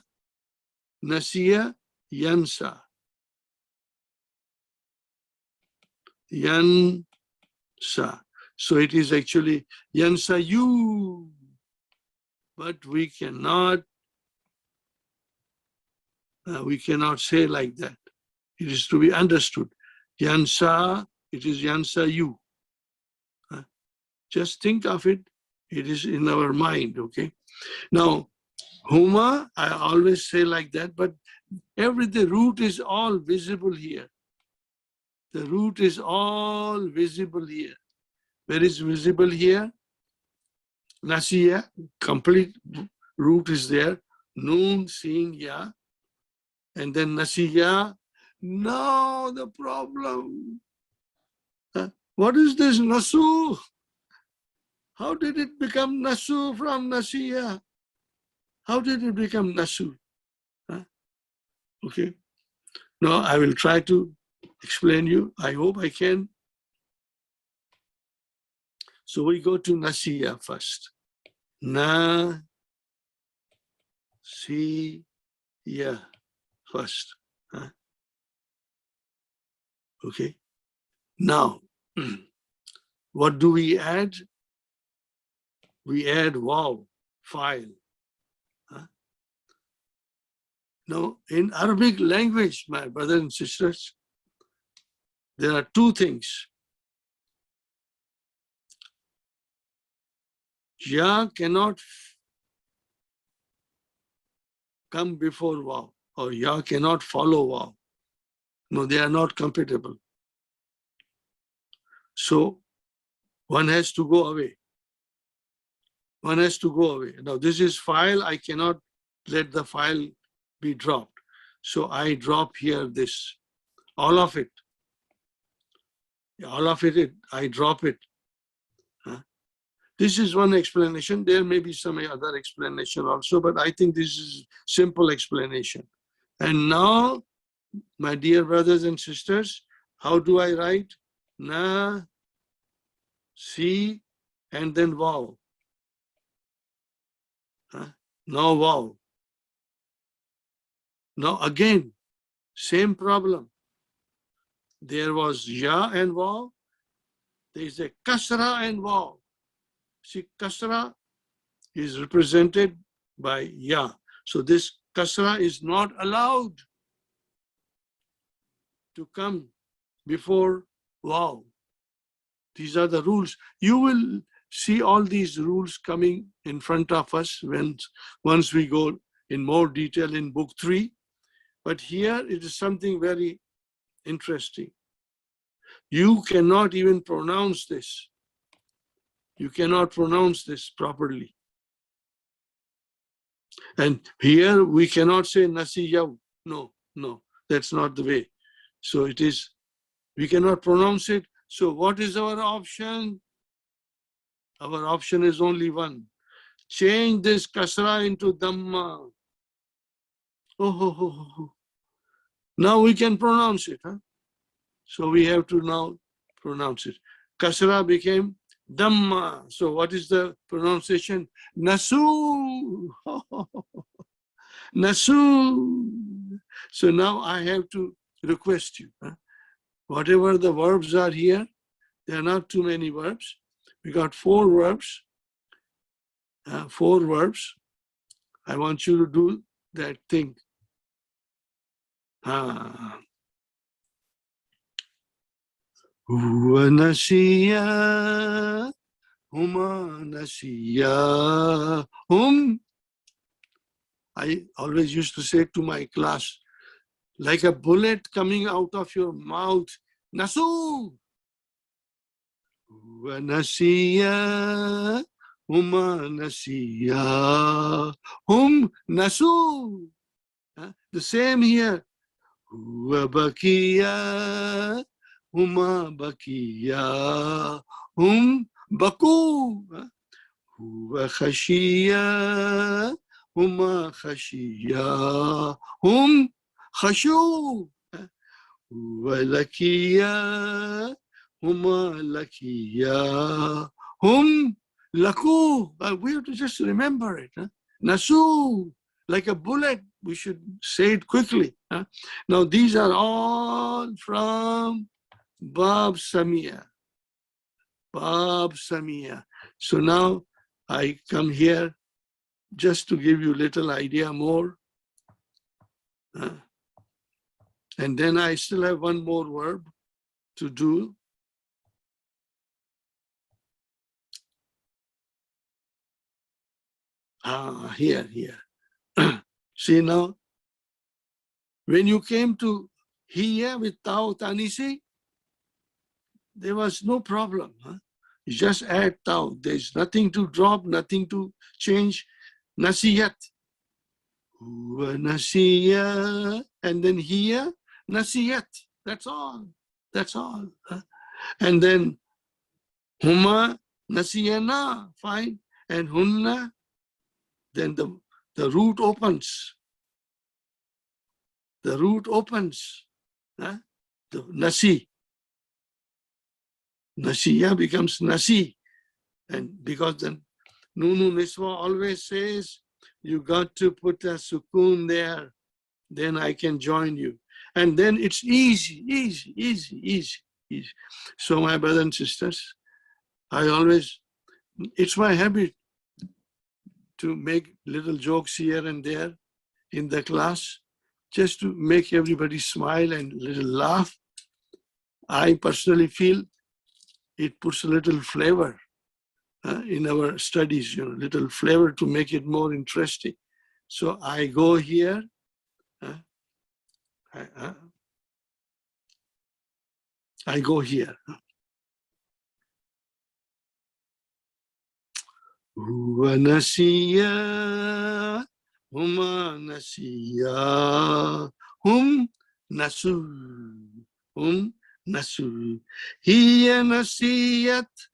Nasiya, yansa. Yansa. So it is actually yansa you. But we cannot say like that. It is to be understood. Yansa, it is yansa you. Just think of it. It is in our mind, okay? Now, huma, I always say like that, but the root is all visible here. The root is all visible here. Where is visible here? Nasiya, complete root is there. Noon, seeing, ya. And then nasiya. Now the problem. What is this nasu? How did it become nasu from nasiya? How did it become nasu? Okay. Now I will try to explain you. I hope I can. So we go to nasiya first. Na, si, ya first. Okay. Now, what do we add? We add waw, file. Now, in Arabic language, my brothers and sisters, there are two things. Ya cannot come before waw, or ya cannot follow waw. No, they are not compatible. So one has to go away. One has to go away. Now this is file. I cannot let the file be dropped. So I drop here this, all of it. All of it, I drop it. This is one explanation. There may be some other explanation also, but I think this is simple explanation. And now, my dear brothers and sisters, how do I write? Na, si, and then waw. Now waw. Now again, same problem. There was ya and waw. There is a kasra and waw. See, kasra is represented by ya. So this kasra is not allowed to come before waw. These are the rules. You will see all these rules coming in front of us once we go in more detail in book 3. But here it is something very interesting. You cannot even pronounce this. You cannot pronounce this properly. And here we cannot say nasiyaw. No, that's not the way. So it is, we cannot pronounce it. So what is our option? Our option is only one. Change this kasra into dhamma. Oh. Now we can pronounce it. So we have to now pronounce it. Kasra became dhamma. So what is the pronunciation? Nasu. Nasu. So now I have to request you. Whatever the verbs are here, there are not too many verbs. We got 4 verbs. 4 verbs. I want you to do that thing. Huwa nasiya, huma nasiya, I always used to say to my class, like a bullet coming out of your mouth, Nasu! Huwa nasiya, huma nasiya, nasu. The same here. Huwa bakiya, huma bakiya, baku. Huwa khashiya, huma khashiya, khashu. Huwa lakiya, huma lakiya, laku. We have to just remember it. Nasu, like a bullet, we should say it quickly. Now these are all from Bab Samia. Bab Samia. So now I come here just to give you a little idea more. And then I still have one more verb to do. Here. See now, when you came to here with Tau Tanisi, there was no problem. You just add Tau. There's nothing to drop, nothing to change. Nasiyat. Nasiya. And then here, Nasiyat. That's all. That's all. And then Huma, Nasiyana. Fine. And Hunna. Then the root opens. The root opens. The Nasi. Nasiya becomes Nasi. And because the Nunu Niswa always says, you got to put a sukoon there, then I can join you. And then it's easy. So my brothers and sisters, it's my habit to make little jokes here and there in the class, just to make everybody smile and a little laugh. I personally feel it puts a little flavor in our studies, little flavor to make it more interesting. So I go here. I go here. Huwa nasiya, huma nasiya, nasu, nasu. Hiya nasiyat,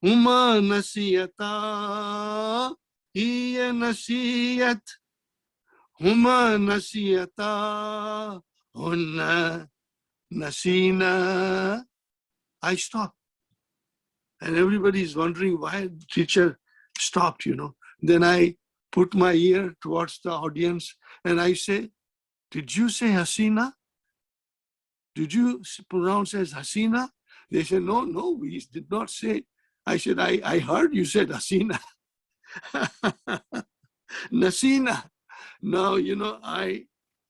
huma nasiyata, hiya nasiyat, huma nasiyata, hunna nasina. I stop. And everybody is wondering why the teacher stopped, Then I put my ear towards the audience and I say, did you say Hasina? Did you pronounce as Hasina? They said, no, we did not say. I said, I heard you said Hasina. Nasina. Now,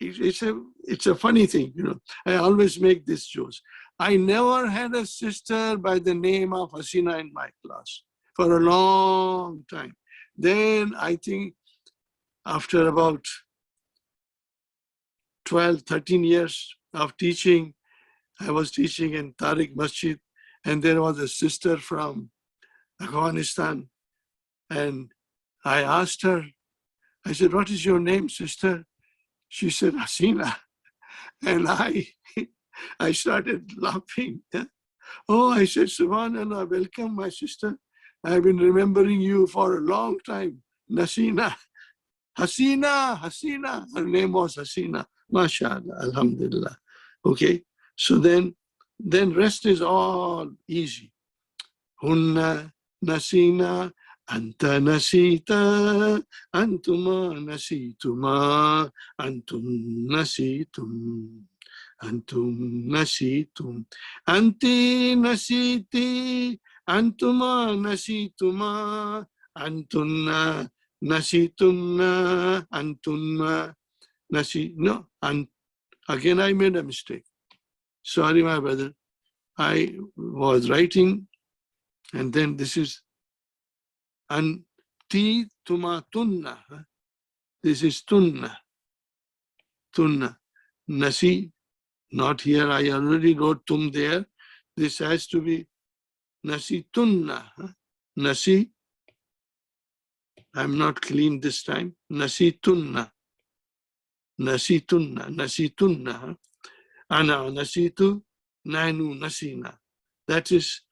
it's a funny thing, I always make this jokes. I never had a sister by the name of Hasina in my class for a long time. Then I think after about 12, 13 years of teaching, I was teaching in Tariq Masjid, and there was a sister from Afghanistan. And I asked her, I said, what is your name, sister? She said, Hasina. And I started laughing. Oh, I said, Subhanallah, welcome, my sister. I've been remembering you for a long time. Nasina. Hasina. Her name was Hasina. MashaAllah, Alhamdulillah. Okay. So then rest is all easy. Hunna, Nasina, Anta nasita, antuma nasituma, antum nasitum. Antum nasitum. Anti nasiti, antuma nasituma, antunna nasitunna, antunna nasi. No, again I made a mistake. Sorry, my brother. I was writing, and then this is anti tuma tunna. This is tunna. Tunna. Nasi, not here. I already wrote tum there. This has to be nasi tunna. Nasi, I'm not clean this time. Nasi tunna. Nasi tunna. Nasi tunna. Ana nasitu, nanu nasina. That is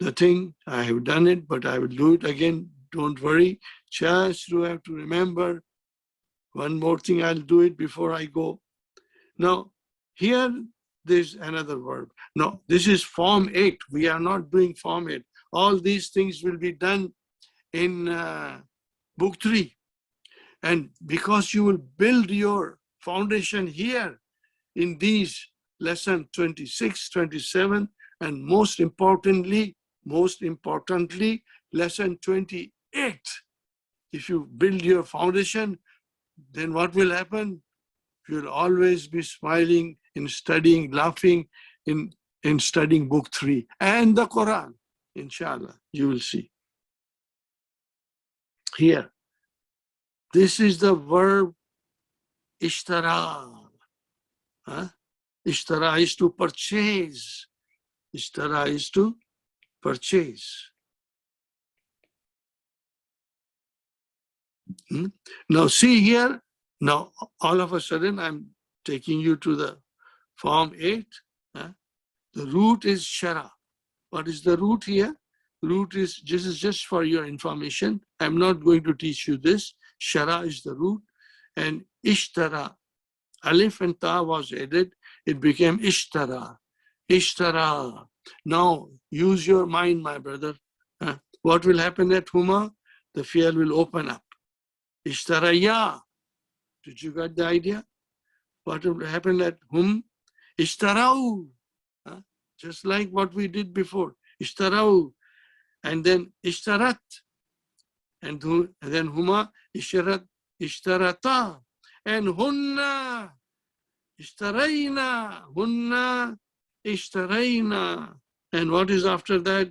the thing. I have done it, but I will do it again. Don't worry. Just you have to remember one more thing. I'll do it before I go. Now, here there's another verb. No, this is form 8. We are not doing form 8. All these things will be done in book 3. And because you will build your foundation here in these lesson 26, 27, and most importantly, lesson 28. If you build your foundation, then what will happen? You'll always be smiling in studying, laughing in studying book 3 and the Quran, inshallah, you will see. Here, this is the verb ishtara. Ishtara is to purchase. Ishtara is to purchase. Now see here, now all of a sudden I'm taking you to the form 8. The root is shara. What is the root here? Root is, this is just for your information. I'm not going to teach you this. Shara is the root. And ishtara, alif and ta was added. It became ishtara. Ishtara. Now use your mind, my brother. What will happen at huma? The field will open up. Ishtaraya. Did you get the idea? What will happen at hum? Ishtarau. Just like what we did before. Ishtarau. And then ishtarat. And then huma, ishtarat, ishtarata. And hunna. Ishtarayna. Hunna. Ishtarayna. And what is after that?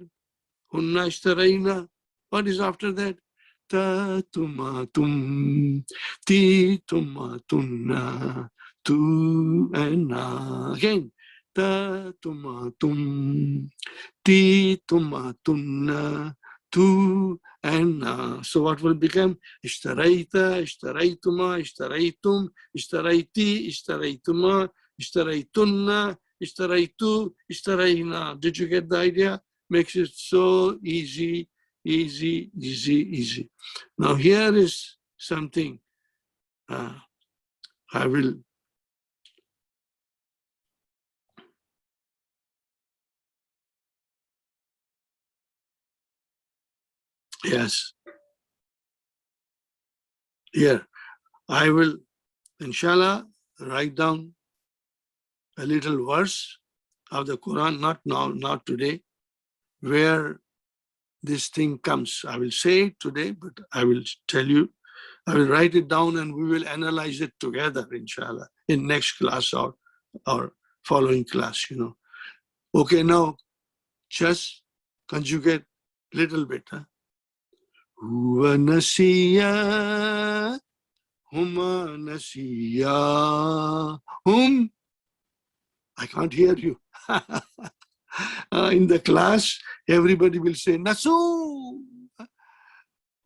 Hunna ishtarayna. What is after that? Ta tumatum, ti tumatunna, tu and na. Again, ta tumatum, ti tumatunna, tu and na. So what will become? Ishtaraita, ishtaraituma, ishtaraitum, ishtaraiti, ishtaraituma, ishtaraitunna, ishtaraitu, ishtaraina. Did you get the idea? Makes it so easy. Easy, easy, easy. Now here is something I will. Yes. Here, I will, inshallah, write down a little verse of the Quran, not now, not today, where this thing comes. I will say it today, but I will tell you, I will write it down and we will analyze it together, inshallah, in next class or following class, you know. Okay, now just conjugate little bit. Huwa nasiya, huma nasiya, hum. I can't hear you. In the class, everybody will say, Nasu.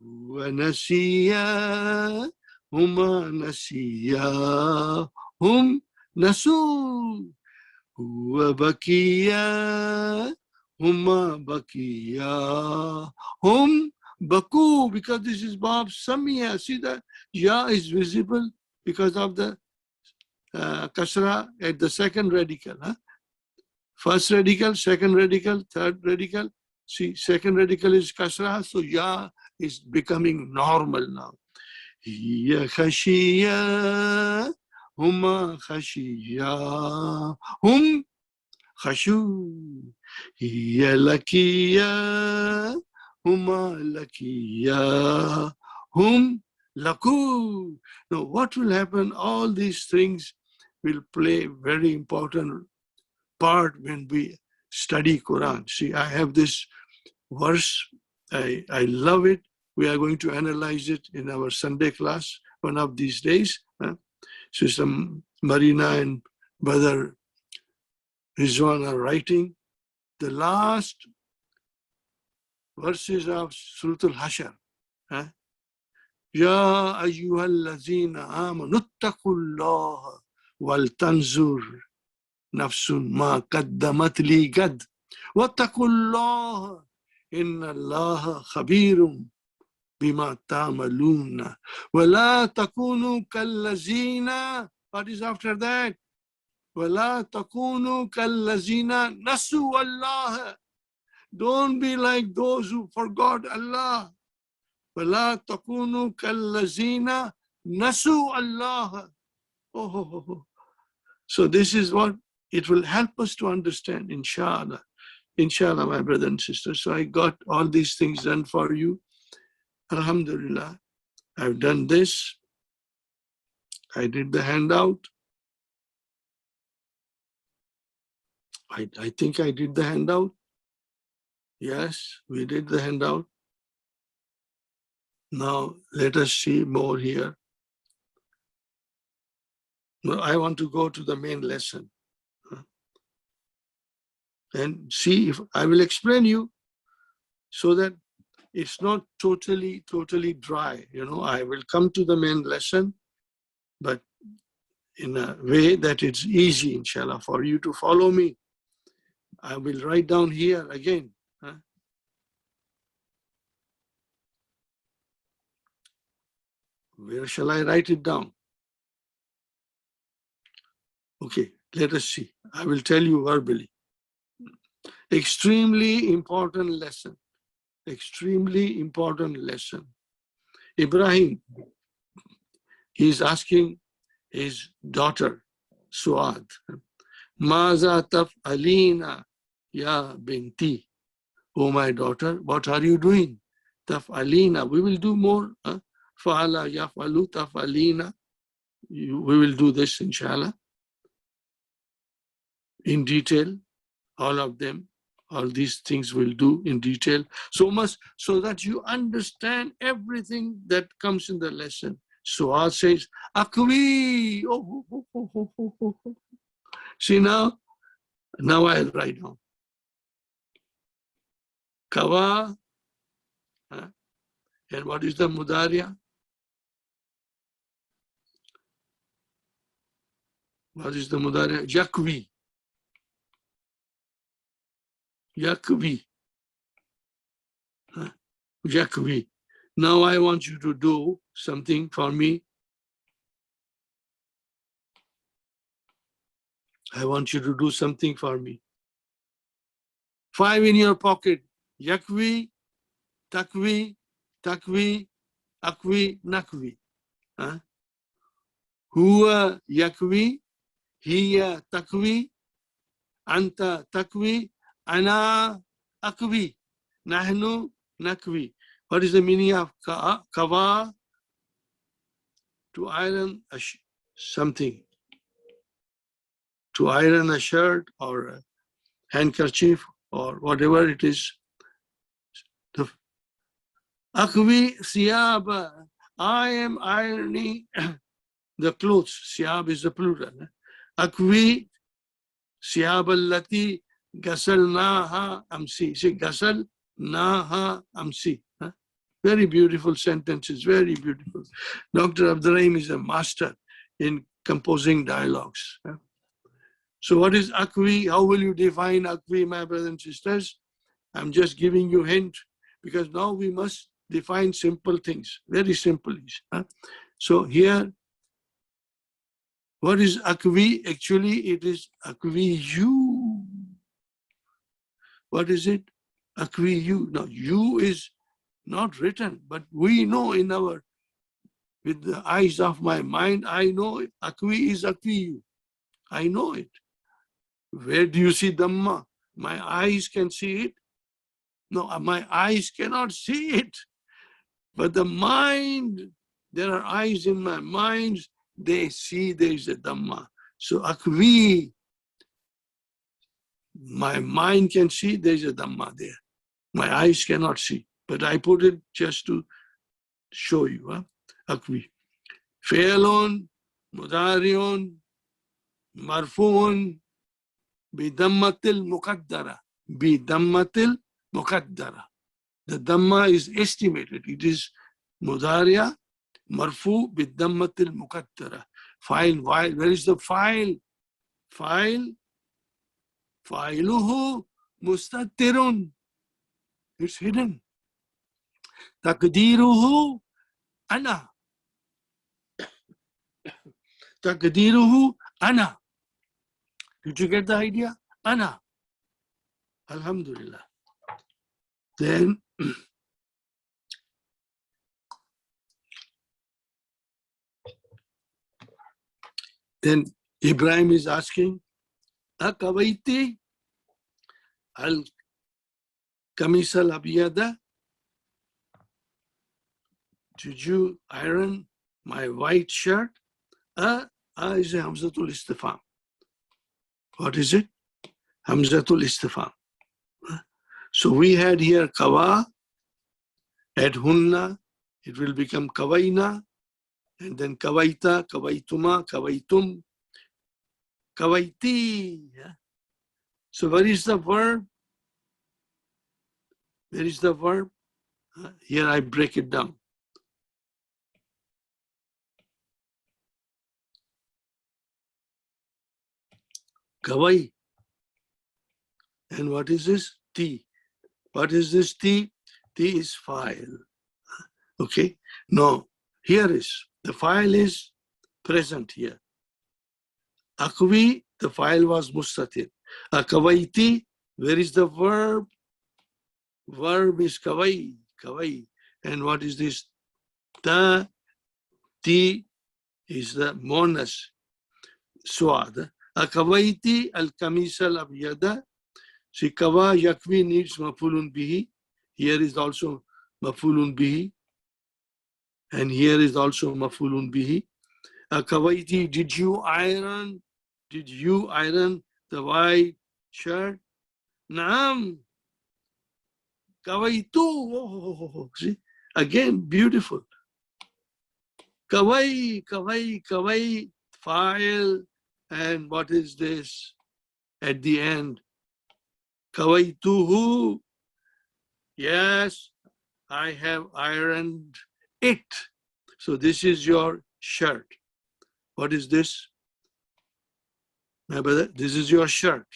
Nasiya, huma nasiya, hum nasu. Bakiya, huma bakiya, hum baku. Because this is Bab Samiya. See that ya is visible because of the kasra at the second radical. First radical, second radical, third radical, See, second radical is kasra, so ya is becoming normal now. Ya khashiya, huma khashiya, hum khashu. Ya lakiya, huma lakiya, hum laku. Now, what will happen? All these things will play very important part when we study Quran. See, I have this verse. I love it. We are going to analyze it in our Sunday class one of these days. Sister Marina and Brother Rizwan are writing the last verses of Surah Al-Hashr. Ya ayyuhallazina amanu ittaqullaha wal tanzur nafsun ma qaddamat li gad wattaqullaha inna allaha khabirum bima ta'maluna wa la takunu kallazina. What is after that? Wa la takunu kallazina nasu Allah. Don't be like those who forgot Allah. وَلَا تَكُونُوا كَالَّذِينَ نَسُوا اللَّهَ. So this is what it will help us to understand, inshallah. Inshallah, my brothers and sisters. So I got all these things done for you. Alhamdulillah. I've done this. I did the handout. I think I did the handout. Yes, we did the handout. Now, let us see more here. Now, I want to go to the main lesson and see if I will explain you so that it's not totally dry. You know, I will come to the main lesson, but in a way that it's easy, inshallah, for you to follow me. I will write down here again. Where shall I write it down? Okay, let us see. I will tell you verbally. Extremely important lesson. Extremely important lesson. Ibrahim, he is asking his daughter, Suad, Maza taf'alina ya binti. Oh, my daughter, what are you doing? Taf'alina, we will do more. Fa'ala yaf'alu taf'alina. We will do this, inshallah, in detail, all of them. All these things we'll do in detail, so much so that you understand everything that comes in the lesson. Suad says, Akwi. See now I'll write down. Kawa. And what is the Mudaria? What is the Mudaria? Yakwi. Yakwi. Yakwi. Now I want you to do something for me. I want you to do something for me. 5 in your pocket. Yakwi, takwi, takwi, akwi, nakwi. Huwa yakwi, hiya takwi, anta takwi, ana akwi, nahnu nakwi. What is the meaning of kawa? To iron something. To iron a shirt or a handkerchief or whatever it is. Akwi siyaba. I am ironing the clothes. Siyab is the plural. Akwi siyab allati gasalnaha amsi. See, gasalnaha amsi. Very beautiful sentences, very beautiful. Dr. Abdurrahim is a master in composing dialogues. So what is akwi? How will you define akwi, my brothers and sisters? I'm just giving you a hint because now we must define simple things, very simple. So here, what is akwi? Actually, it is akwi you. What is it? Akvi you. Now, you is not written, but we know in our, with the eyes of my mind, I know it. Akvi is akvi you. I know it. Where do you see Dhamma? My eyes can see it. No, my eyes cannot see it. But the mind, there are eyes in my mind, they see there is a Dhamma. So akvi, my mind can see there is a Dhamma there. My eyes cannot see. But I put it just to show you. Akvi. Fe'lun, mudariun, marfuun, bidammatil muqaddara. Bidammatil muqaddara. The Dhamma is estimated. It is mudariya, marfu bidammatil muqaddara. File, where is the file? File, filuhu mustatirun. It's hidden. Takdiruhu ana. Takdiruhu ana. Did you get the idea? Ana. Alhamdulillah. Then Ibrahim is asking, Akawaiti al kamis al abiyada? Did you iron my white shirt? Is a Hamzatul Istifham. What is it? Hamzatul Istifham. So we had here kawa, at hunna, it will become kawaina, and then kawaita, kawaituma, kawaitum, kawaiti. So where is the verb? Where is the verb? Here I break it down. Kawai. And what is this? T. What is this T? T is file. Okay. No, here is, the file is present here. Akwi, the file was mustatir. Akawaiti, where is the verb? Verb is kawai, kawai. And what is this? Ta, T is the monas, suad. Akawaiti al-kamis al-abyada. See, kawa yakvi needs mafulun bihi. Here is also mafulun bihi. And here is also mafulun bihi. Akawaiti, did you iron? Did you iron the white shirt? Naam. Kawaitu. Oh, see, again, beautiful. Kawai, kawai, kawai, file. And what is this at the end? Kawaituhu. Yes, I have ironed it. So this is your shirt. What is this? My brother, this is your shirt.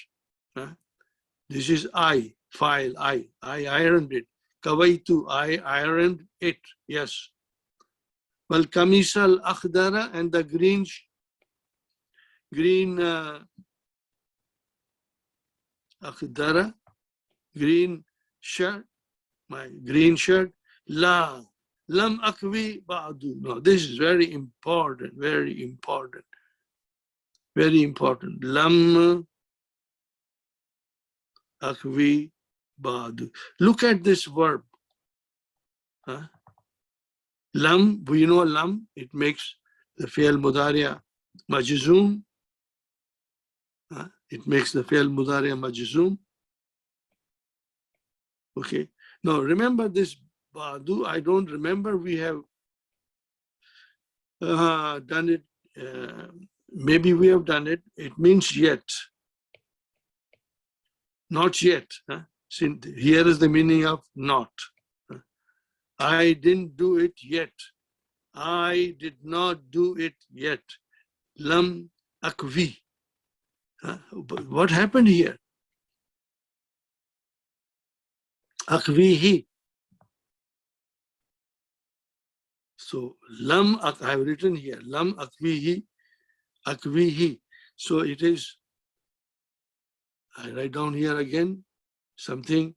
This is I, file, I ironed it. Kawaitu, I ironed it. Yes. Well, kamis al akhdara, and the green akhdara, green shirt, my green shirt. La, lam akwi ba'du. No, this is very important, very important. Very important. Lam akwi ba'du. Look at this verb. Lam, we know lam, it makes the fi'l mudariya majzoom. It makes the fi'l mudariya majzoom. Okay. Now remember this ba'du, I don't remember we have done it. Maybe we have done it. It means yet. Not yet. Here is the meaning of not. I didn't do it yet. I did not do it yet. Lam akvi. What happened here? Akvihi. So lam, I have written here, lam akvihi, akvihi. So it is, I write down here again something.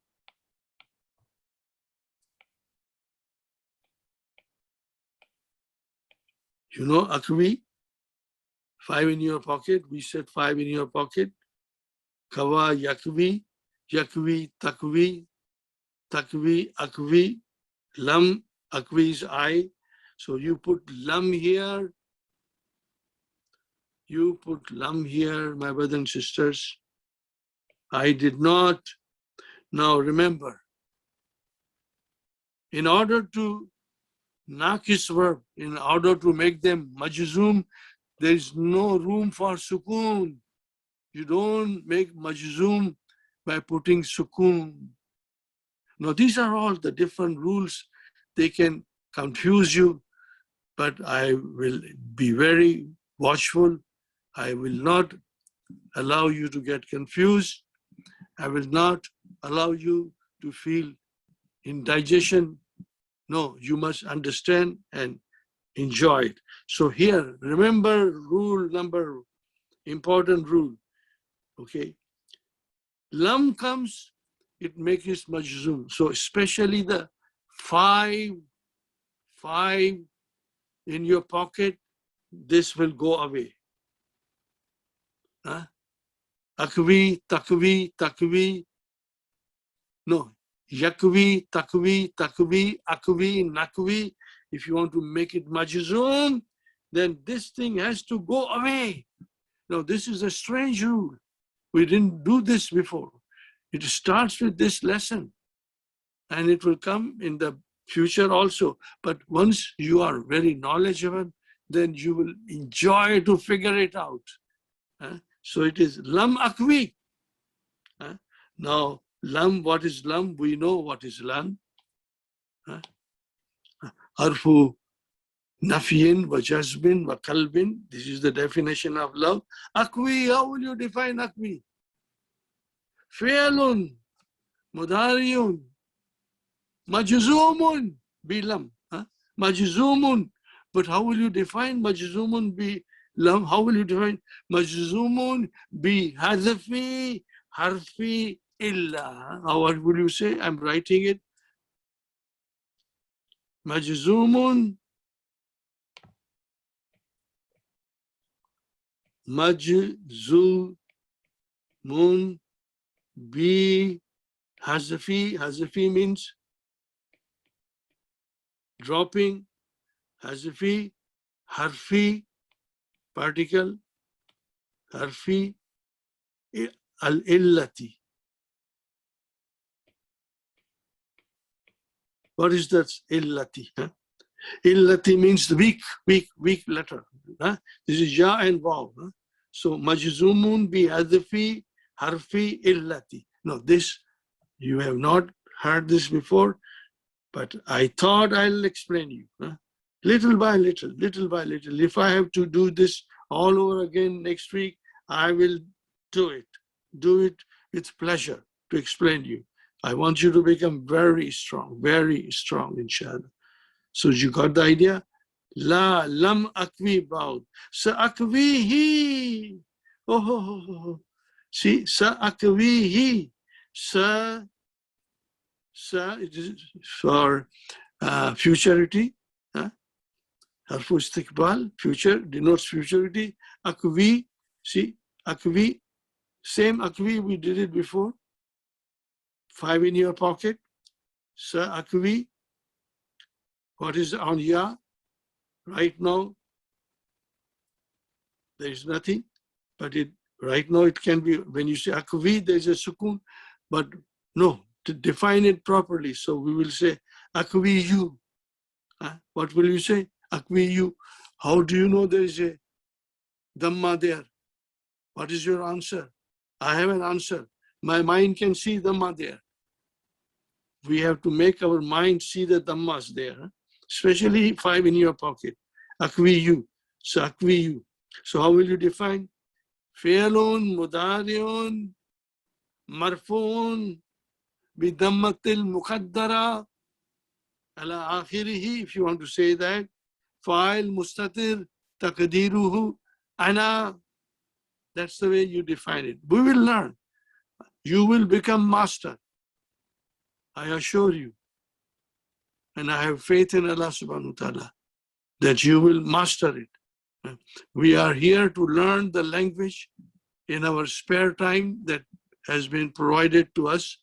You know akvi? 5 in your pocket. We said 5 in your pocket. Kawa yakvi, yakvi takvi, takvi akvi, lam, akvi is I. So you put lam here. You put lam here, my brothers and sisters. I did not. Now remember, in order to nakis verb, in order to make them majzum, there is no room for sukoon. You don't make majzum by putting sukoon. Now these are all the different rules. They can confuse you, but I will be very watchful. I will not allow you to get confused. I will not allow you to feel indigestion. No, you must understand and enjoy it. So here, remember rule number, important rule, okay? Lam comes, it makes it majzum. So especially the five in your pocket, this will go away. Huh? Akvi, takvi, takvi. No, yakvi, takvi, takvi, akvi, nakvi. If you want to make it majzum, then this thing has to go away. Now, this is a strange rule. We didn't do this before. It starts with this lesson, and it will come in the future also. But once you are very knowledgeable, then you will enjoy to figure it out. So it is lam akvi. Now, lam, what is lam? We know what is lam. Harfu nafiyin wa jazbin wa kalbin. This is the definition of love. Akvi, how will you define akvi? Fi'lun, mudariun, majzumun, bilam. Majzumun. But how will you define majzumun bi lam? How will you define majzumun bi hadfi harfi illa? What will you say? I'm writing it. Majzumun bi hazfi. Hazfi means dropping. Hazfi, harfi, particle, harfi, al-illati. What is that illati? Illati means the weak letter. This is ya and waw. So majzumun bi hadfi harfi illati. No, this, you have not heard this before, but I thought I'll explain you. Little by little, little by little. If I have to do this all over again next week, I will do it. Do it with pleasure to explain you. I want you to become very strong, inshallah. So you got the idea? La lam akvi baud. Sa akvihi. Oh. See, sa akvihi. Sa, it is for futurity. Harfu istiqbal, future, denotes futurity. Akvi, see, akvi, same akvi, we did it before. 5 in your pocket. Sa akvi, what is on ya? Right now, there is nothing, but right now it can be, when you say akvi, there's a sukun, but no, to define it properly. So we will say akvi you. What will you say? Akvi you. How do you know there is a dhamma there? What is your answer? I have an answer. My mind can see dhamma there. We have to make our mind see the dhammas there, especially 5 in your pocket. Akvi you. So akvi you. So how will you define? Fi'lun, mudariun, marfuun, bidhammatil muqaddara, ala akhirihi, if you want to say that. Fa'il mustatir, taqdiruhu, ana. That's the way you define it. We will learn. You will become master. I assure you. And I have faith in Allah subhanahu wa ta'ala that you will master it. We are here to learn the language in our spare time that has been provided to us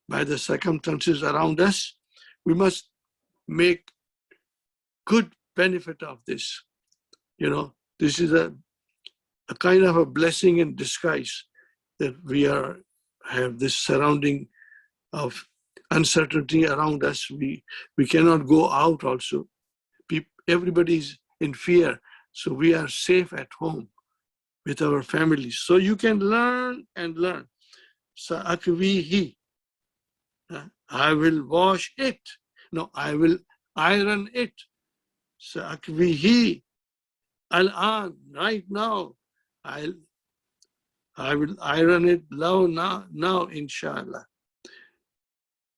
by the circumstances around us. We must make good benefit of this. You know, this is a kind of a blessing in disguise that we have this surrounding of uncertainty around us. We cannot go out also. Everybody's in fear. So we are safe at home with our families. So you can learn and learn. Sa'akwihi. I will wash it. No, I will iron it. Sa'akwihi. Al-an, right now. I will iron it now, inshallah.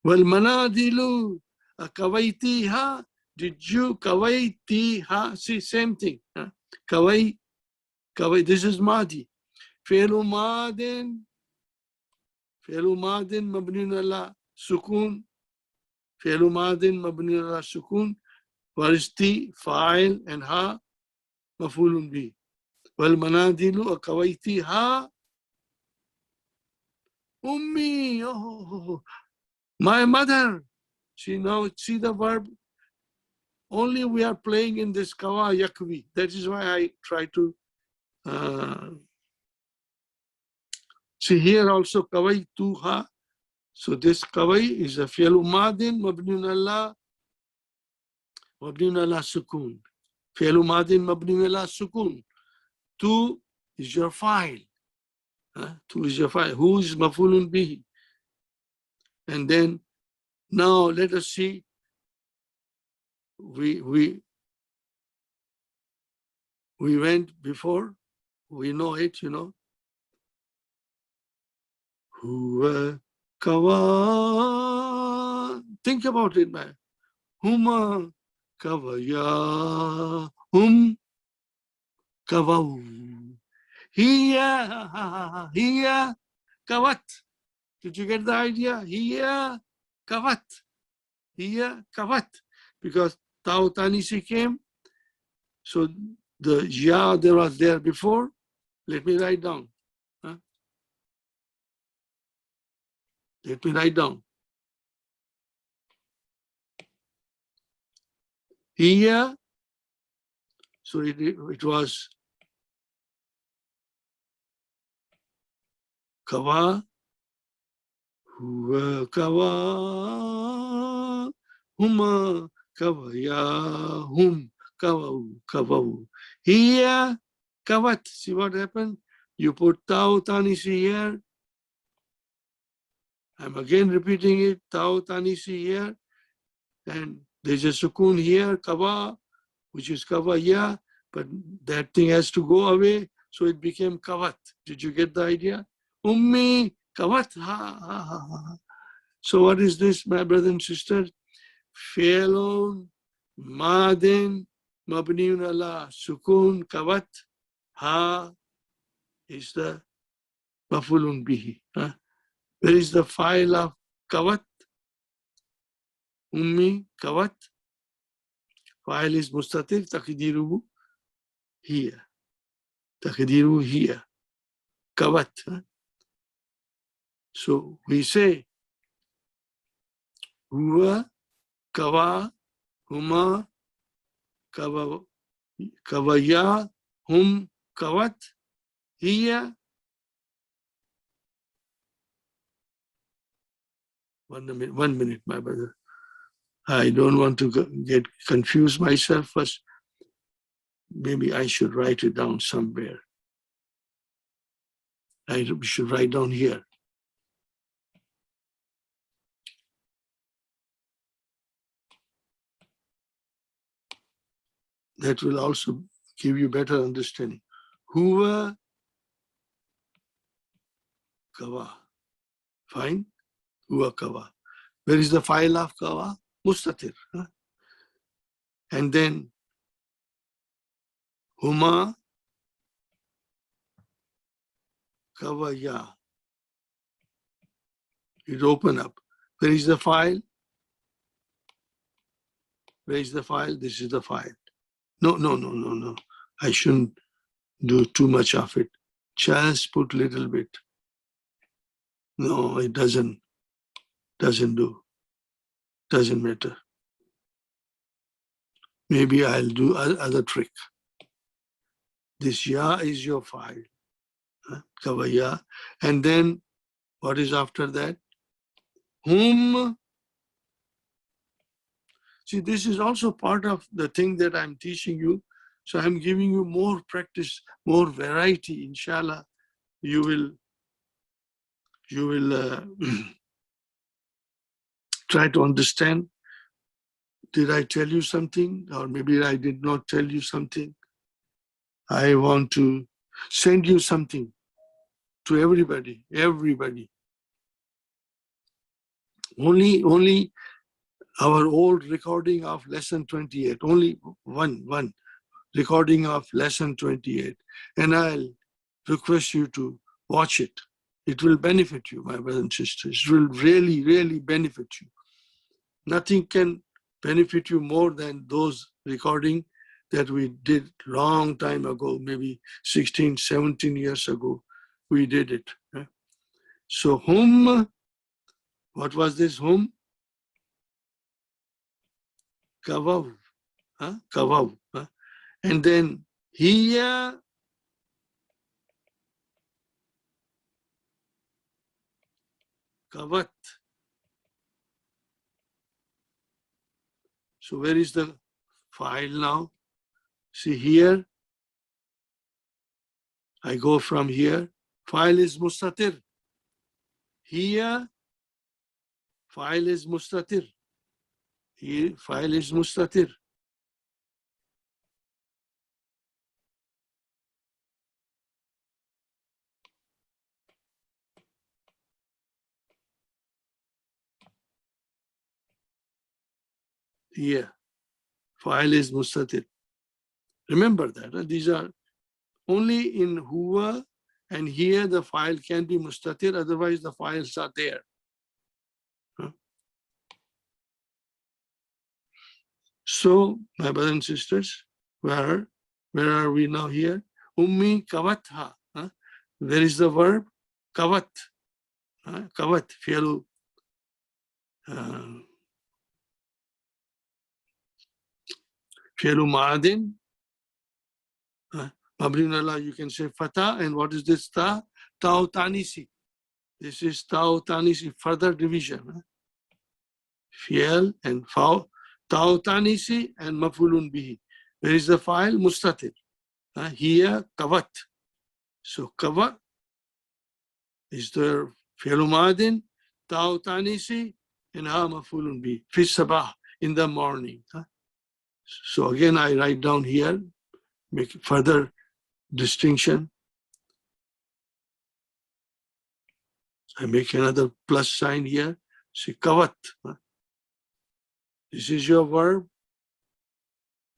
Wal manadilu kawaitiha. Did you kawaitiha? See, same thing. Kawai, this is Madi. Fi'lu madin mabniun ala sukun. Fi'lu madin mabniun ala sukun. Waristi, fa'il, and ha, mafulun bi. Wal manadilu kawaitiha. Ummi, oh, my mother. See the verb. Only we are playing in this kawa yakvi. That is why I try to see here also kawai tuha. So this kawai is a fi'lu madin mabniun ala sukun. Fi'lu madin mabniun ala sukun. Tu is your file. Tu is your file. Who is mafulun bihi? And then now let us see. We went before. We know it, you know. Huwa kawa. Think about it, man. Huma kawaya. Kawau. Hiya kawat. Did you get the idea? Hiya kawat. Because Tau Tanisi came. So the ya there was there before. Let me write down. Let me write down. Here, so it was kawa, huwa kawa, huma kawaya, kawau. Here, kawat. See what happened? You put Tau Tanisi here. I'm again repeating it, Tau Tanisi here, and there's a sukun here, kawa, which is kawaya, but that thing has to go away, so it became kawat. Did you get the idea? Ummi kawat. So what is this, my brothers and sisters? Fi'lun madin mabniun ala sukun kawat. Ha is the mafulun bihi. Where is the file of kawat? Ummi kawat. File is mustatir, taqdiruhu here. Taqdiruhu here. Kawat. So we say huwa kawa, huma kawaya, kawat, hiya. 1 minute, my brother. I don't want to get confused myself first. Maybe I should write it down somewhere. I should write down here. That will also give you better understanding. Huwa kawa. Fine. Huwa kawa. Where is the file of kawa? Mustatir. And then huma kawaya. It open up. Where is the file? Where is the file? This is the file. No. I shouldn't do too much of it. Just put little bit. No, it doesn't do. Doesn't matter. Maybe I'll do other trick. This ya is your file. Kavaya. And then what is after that? Whom. See, this is also part of the thing that I'm teaching you. So I'm giving you more practice, more variety. Inshallah, you will try to understand. Did I tell you something? Or maybe I did not tell you something. I want to send you something to everybody. Only our old recording of lesson 28. Only one recording of lesson 28. And I'll request you to watch it. It will benefit you, my brothers and sisters. It will really benefit you. Nothing can benefit you more than those recording that we did long time ago, maybe 16, 17 years ago. We did it. So whom, what was this whom? Kavav. Kavav. And then hiya, kavat. So where is the file now? See here, I go from here. File is mustatir. Here, file is mustatir. Here, file is mustatir. Here, file is mustatir. Remember that. These are only in huwa, and here the file can be mustatir, otherwise the files are there. So, my brothers and sisters, where are we now here? Ummi kavatha. Where is the verb? Kavat. Kavat, fi'lu. Fi'lu ma'adin. Mabrinallah, you can say fata. And what is this ta? Ta'u tanisi. This is ta'u tanisi, further division. Fi'l and fa'u. Ta'u tanisi and mafulun bihi. Where is the file? Mustatir. Here, kavat. So kavat is the fi'lu ma'adin, ta'u tanisi, and ha mafulun bihi. Fi sabah, in the morning. So again, I write down here, make further distinction. I make another plus sign here. See, kavat. This is your verb.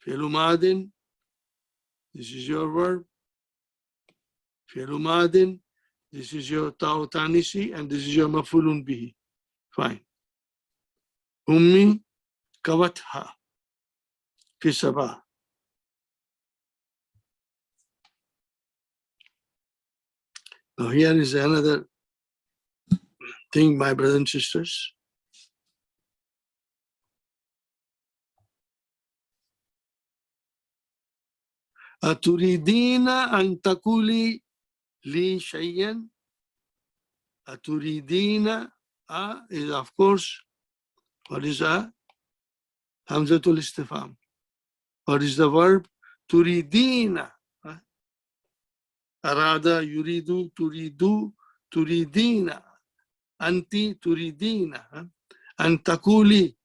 Fi'lu ma'adin. This is your verb. Fi'lu ma'adin. This is your ta'u tanisi, and this is your mafulun bihi. Fine. Ummi kavat ha. Fi sabah. Now here is another thing, my brothers and sisters. Aturidina an takuli li shayyan. Aturidina is, of course, what is Hamzatul istifham. What is the verb? Turidina. Arada, yuridu, turidu, turidina. Anti, turidina. Antakuli.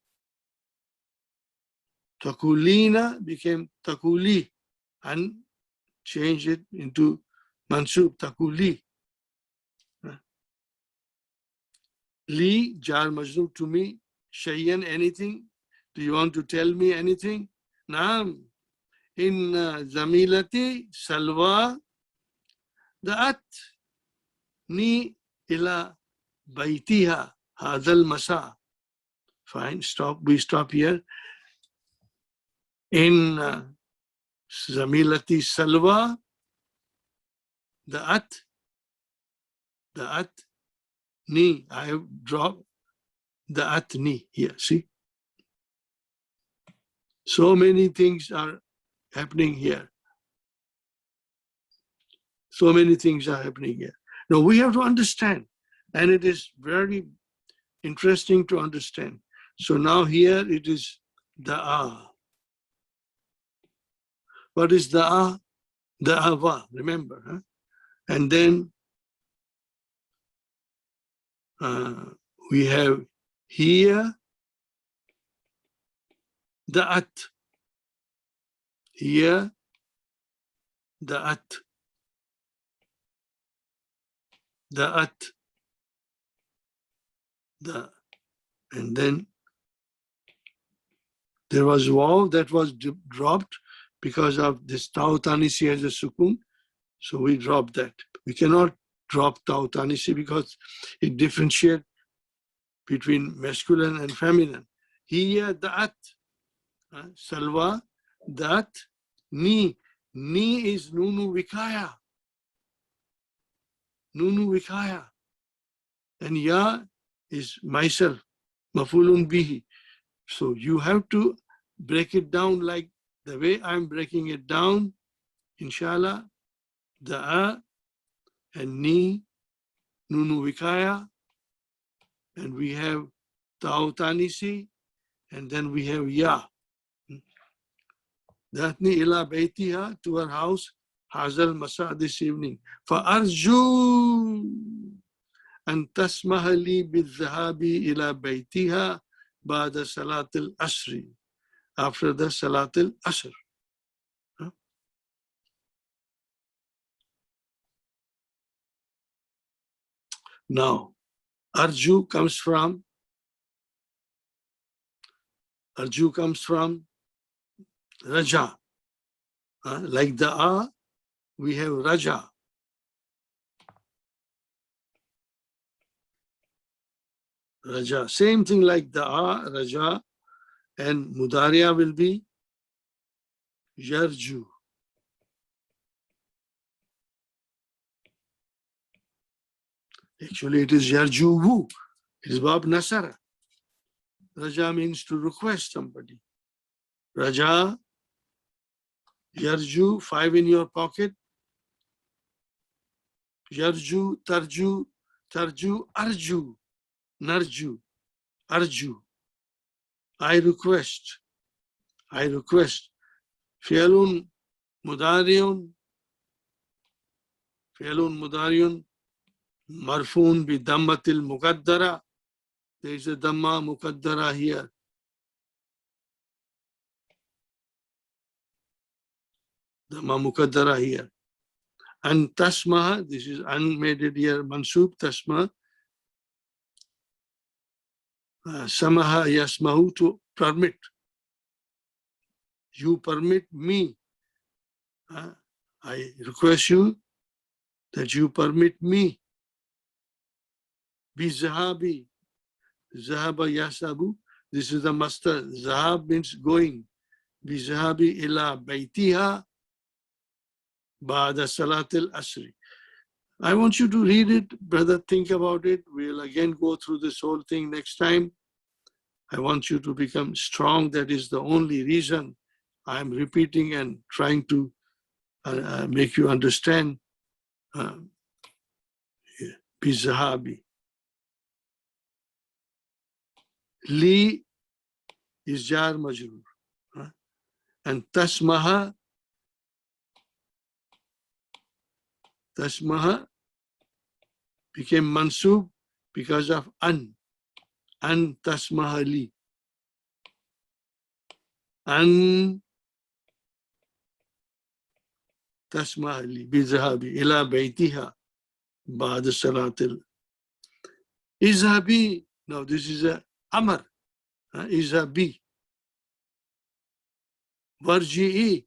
Takulina became takuli, and changed it into mansub, takuli. Li, jar majrur, to me. Shayyan, anything. Do you want to tell me anything? Naam. In zamilati salwa da'at ni ila baytiha hadal masa. Fine, stop. We stop here. In Zamilati Salwa, the at, ni. I have dropped the at ni here. See? So many things are happening here. So many things are happening here. Now we have to understand, and it is very interesting to understand. So now here it is da'a. What is da'a? Da'ava, remember. Huh? And then we have here da'at. Here da'at. Da'at. Da. And then there was waw that was dropped because of this ta'u tanisi as a sukun. So we dropped that. We cannot drop ta'u tanisi because it differentiates between masculine and feminine. Hiya da'at. Salwa da'at. Ni. Ni is nunu vikaya. Nunu vikaya. And ya is myself. Mafulun bihi. So you have to break it down like the way I'm breaking it down. Inshallah, da'a and ni, nunu vikaya, and we have ta'u tanisi, and then we have ya. Datni ila baytiha, to her house, hazal masa, this evening. Fa'arju an tasmaha li bidhahabi ila baytiha ba'da salat al-asri, after the salat al-asr. Now, arju comes from raja. Like da'a, we have raja. Raja. Same thing like da'a, raja, and mudariya will be yarju. Actually, it is yarjuhu. It is bab nasara. Raja means to request somebody. Raja, yarju, 5 in your pocket. Yarju, tarju, arju, narju, arju. I request. Fi'alun mudariun, marfun bi dammatil muqaddara. There is a damma muqaddara here. Damma muqaddara here. And tasma, this is unmade here, mansub tasma. Samaha yasmahu, to permit. You permit me. I request you that you permit me. Bi zahabi. Zahaba yasabu. This is the master. Zahab means going. Bi zahabi ila baytiha ba'da salat al-asri. I want you to read it, brother. Think about it. We'll again go through this whole thing next time. I want you to become strong. That is the only reason I'm repeating and trying to make you understand. Bizahabi. Li is jar majrur. And tasmaha became mansub because of an tasmaha li. An tasmaha li bizahabi ila baytiha ba'da salatil. Izhabi. Now this is a amar. Izhabi. Warji'i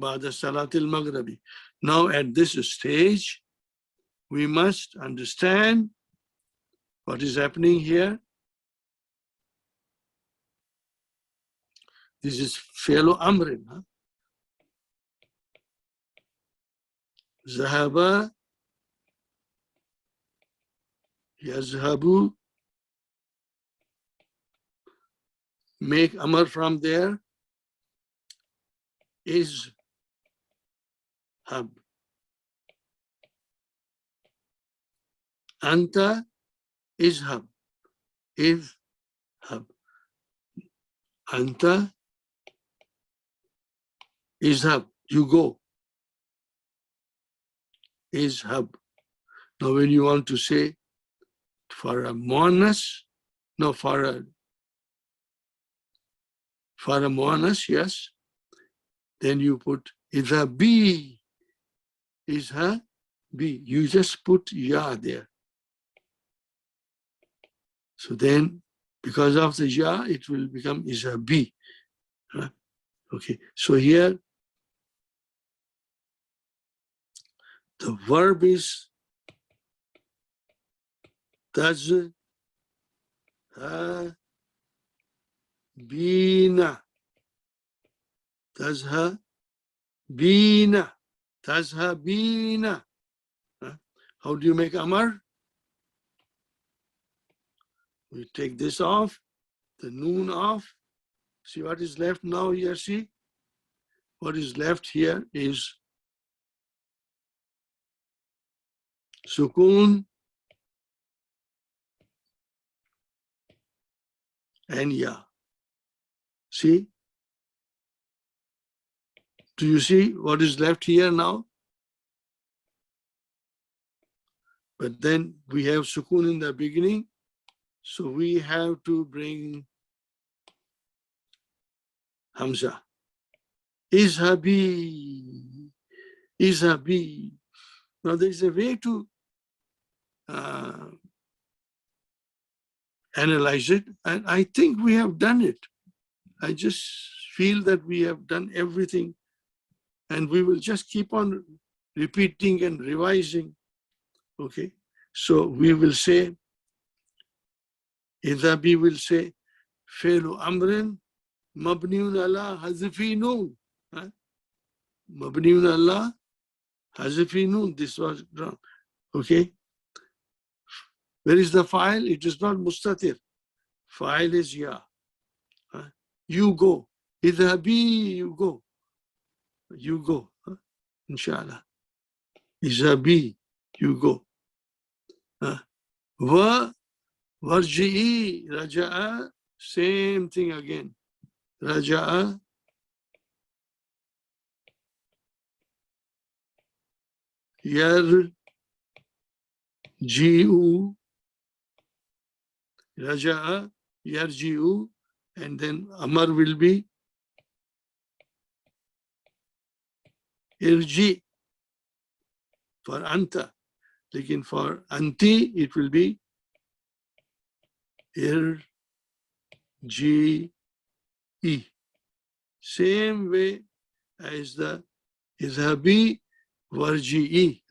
ba'da salatil maghribi. Now at this stage, we must understand what is happening here. This is fi'lu amrin. Zahaba, yazhabu. Make amar from there. Is hab. Anta is hab. Is hab. Anta is hab. You go. Is hab. Now when you want to say for a muannas, no, for a muannas, yes, then you put idhabi. Is ha bi. You just put ya there. So then, because of the ya, it will become is a b. Okay, so here the verb is tazhabina. Tazhabina. Tazhabina. How do you make amar? We take this off, the noon off. See what is left now here, see? What is left here is sukun and ya. See? Do you see what is left here now? But then we have sukun in the beginning, so we have to bring hamza. Izhabi. Izhabi. Now there's a way to analyze it, and I think we have done it. I just feel that we have done everything, and we will just keep on repeating and revising. Okay, so we will say, Idhabi will say, Fi'lu amrin mabniun ala hazfi noon. Mabniun ala hazfi noon. This was wrong. Okay. Where is the file? It is not mustatir. File is ya. You go. Idhabi, you go. You go. Inshallah. Idhabi, you go. Wa warji'i, raja'a, same thing again. Raja'a, yarji'u, raja'a, yarji'u, and then amar will be irji for anta. Again, for anti, it will be irji. Same way as the idhabi warji'i.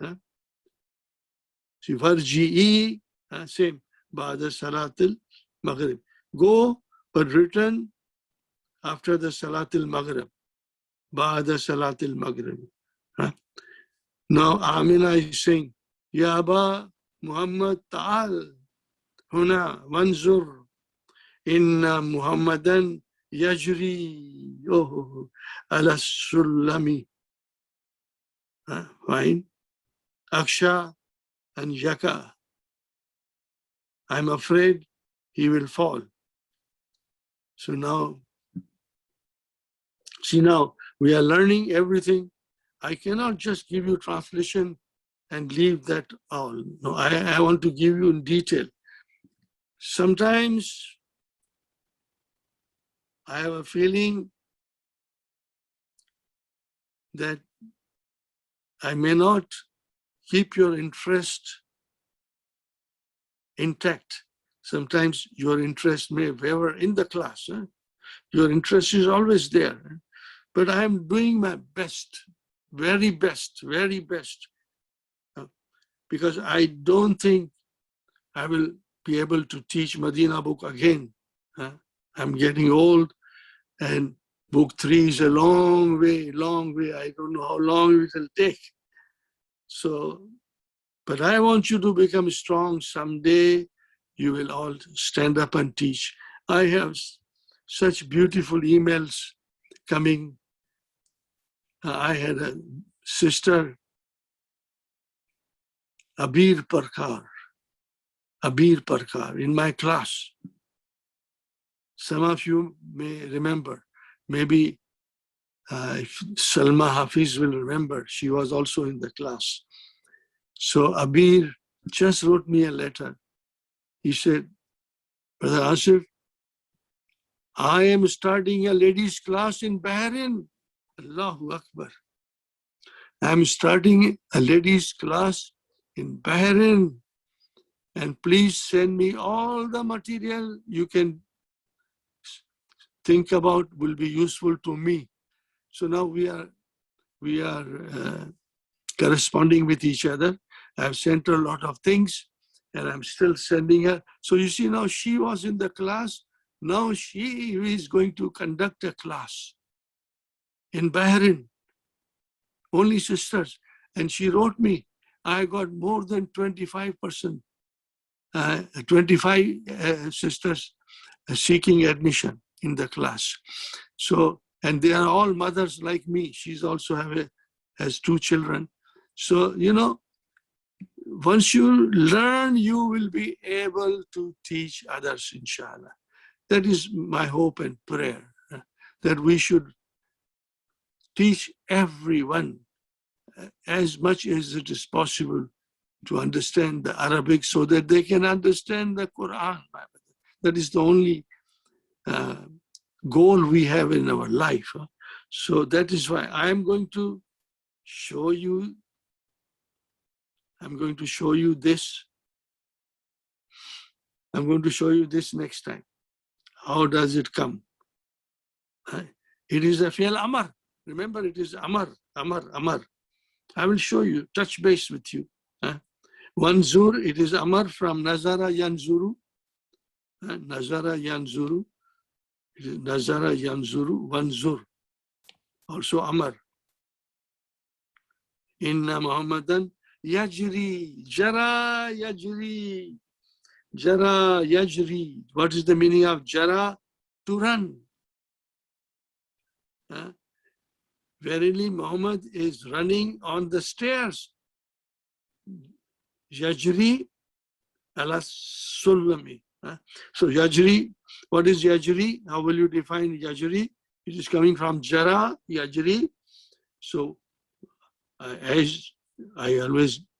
See, warji'i, same. Ba'da salatil maghrib. Go, but return after the salatil maghrib. Ba'da salatil maghrib. Now Amina is saying, Ya Aba Muhammad ta'al huna wanzur inna Muhammadan yajri ala sulami. Fine. Aksha and yaka. I'm afraid he will fall. So now, see, now we are learning everything. I cannot just give you translation and leave that all. No, I want to give you in detail. Sometimes I have a feeling that I may not keep your interest intact. Sometimes your interest may waver in the class. Your interest is always there. But I am doing my best, very best, very best. Because I don't think I will be able to teach Madina book again. I'm getting old, and book 3 is a long way, long way. I don't know how long it will take. So, but I want you to become strong. Someday you will all stand up and teach. I have such beautiful emails coming. I had a sister, Abir Parkar, in my class. Some of you may remember, maybe Salma Hafiz will remember, she was also in the class. So Abir just wrote me a letter. He said, Brother Asif, I am starting a ladies' class in Bahrain. Allahu Akbar. I'm starting a ladies' class in Bahrain. And please send me all the material you can think about will be useful to me. So now we are corresponding with each other. I've sent her a lot of things and I'm still sending her. So you see now she was in the class. Now she is going to conduct a class in Bahrain, only sisters. And she wrote me, I got more than 25%, 25 sisters seeking admission in the class. So, and they are all mothers like me. She's also has 2 children. So, you know, once you learn, you will be able to teach others, inshallah. That is my hope and prayer, that we should teach everyone as much as it is possible to understand the Arabic so that they can understand the Quran. That is the only goal we have in our life. So that is why I'm going to show you this. I'm going to show you this next time. How does it come? It is a fi'l amar. Remember, it is amar. I will show you, touch base with you. Wanzur, it is amar from nazara yanzuru. Nazara yanzuru. It is nazara yanzuru, wanzur. Also amar. Inna Muhammadan yajri, jara yajri. Jara yajri. What is the meaning of jara? To run. Verily, Muhammad is running on the stairs. Yajri ala sulami. So yajri, what is yajri? How will you define yajri? It is coming from jara, yajri. So as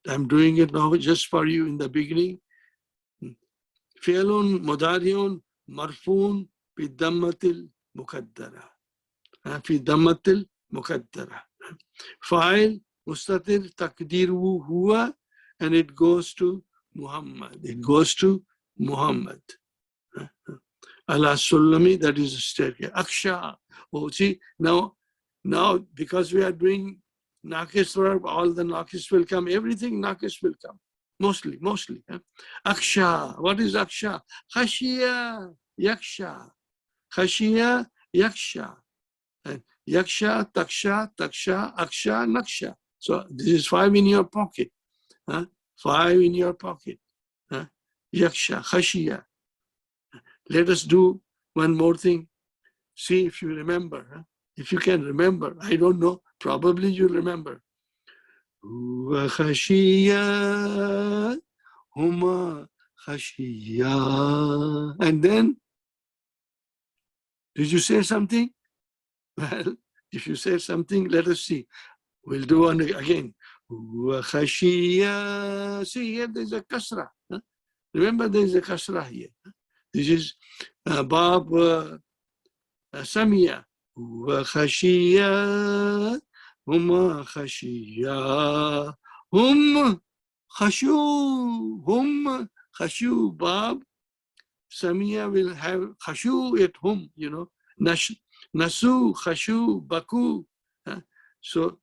I'm doing it now just for you in the beginning. Fi'lun mudariun marfun bi dammatil mukaddara. Fi dammatil mukaddara. Fa'il mustatir takdiru huwa, and it goes to Muhammad. It goes to Muhammad. Ala sulami, that is a staircase. Aksha. Oh, see, now because we are doing Naqis verb, all the Naqis will come. Everything Naqis will come. Mostly. Aksha. What is Aksha? Khashiya, yaksha. Khashiya, yaksha. And yaksha, taksha, aksha, naksha. So this is 5 in your pocket. 5 in your pocket. Yaksha, khashiya. Let us do one more thing. See if you remember. If you can remember. I don't know. Probably you'll remember. Khashiya, huma khashiya. And then, did you say something? Well, if you say something, let us see. We'll do one again. Khashiya. See, here there's a kasra. Remember, there's a kasra here. This is Bab Samiya. Khashiya. Hum khashiya. Hum khashu. Bab Samiya will have khashu at hum, you know. Nasu, khashu, baku. So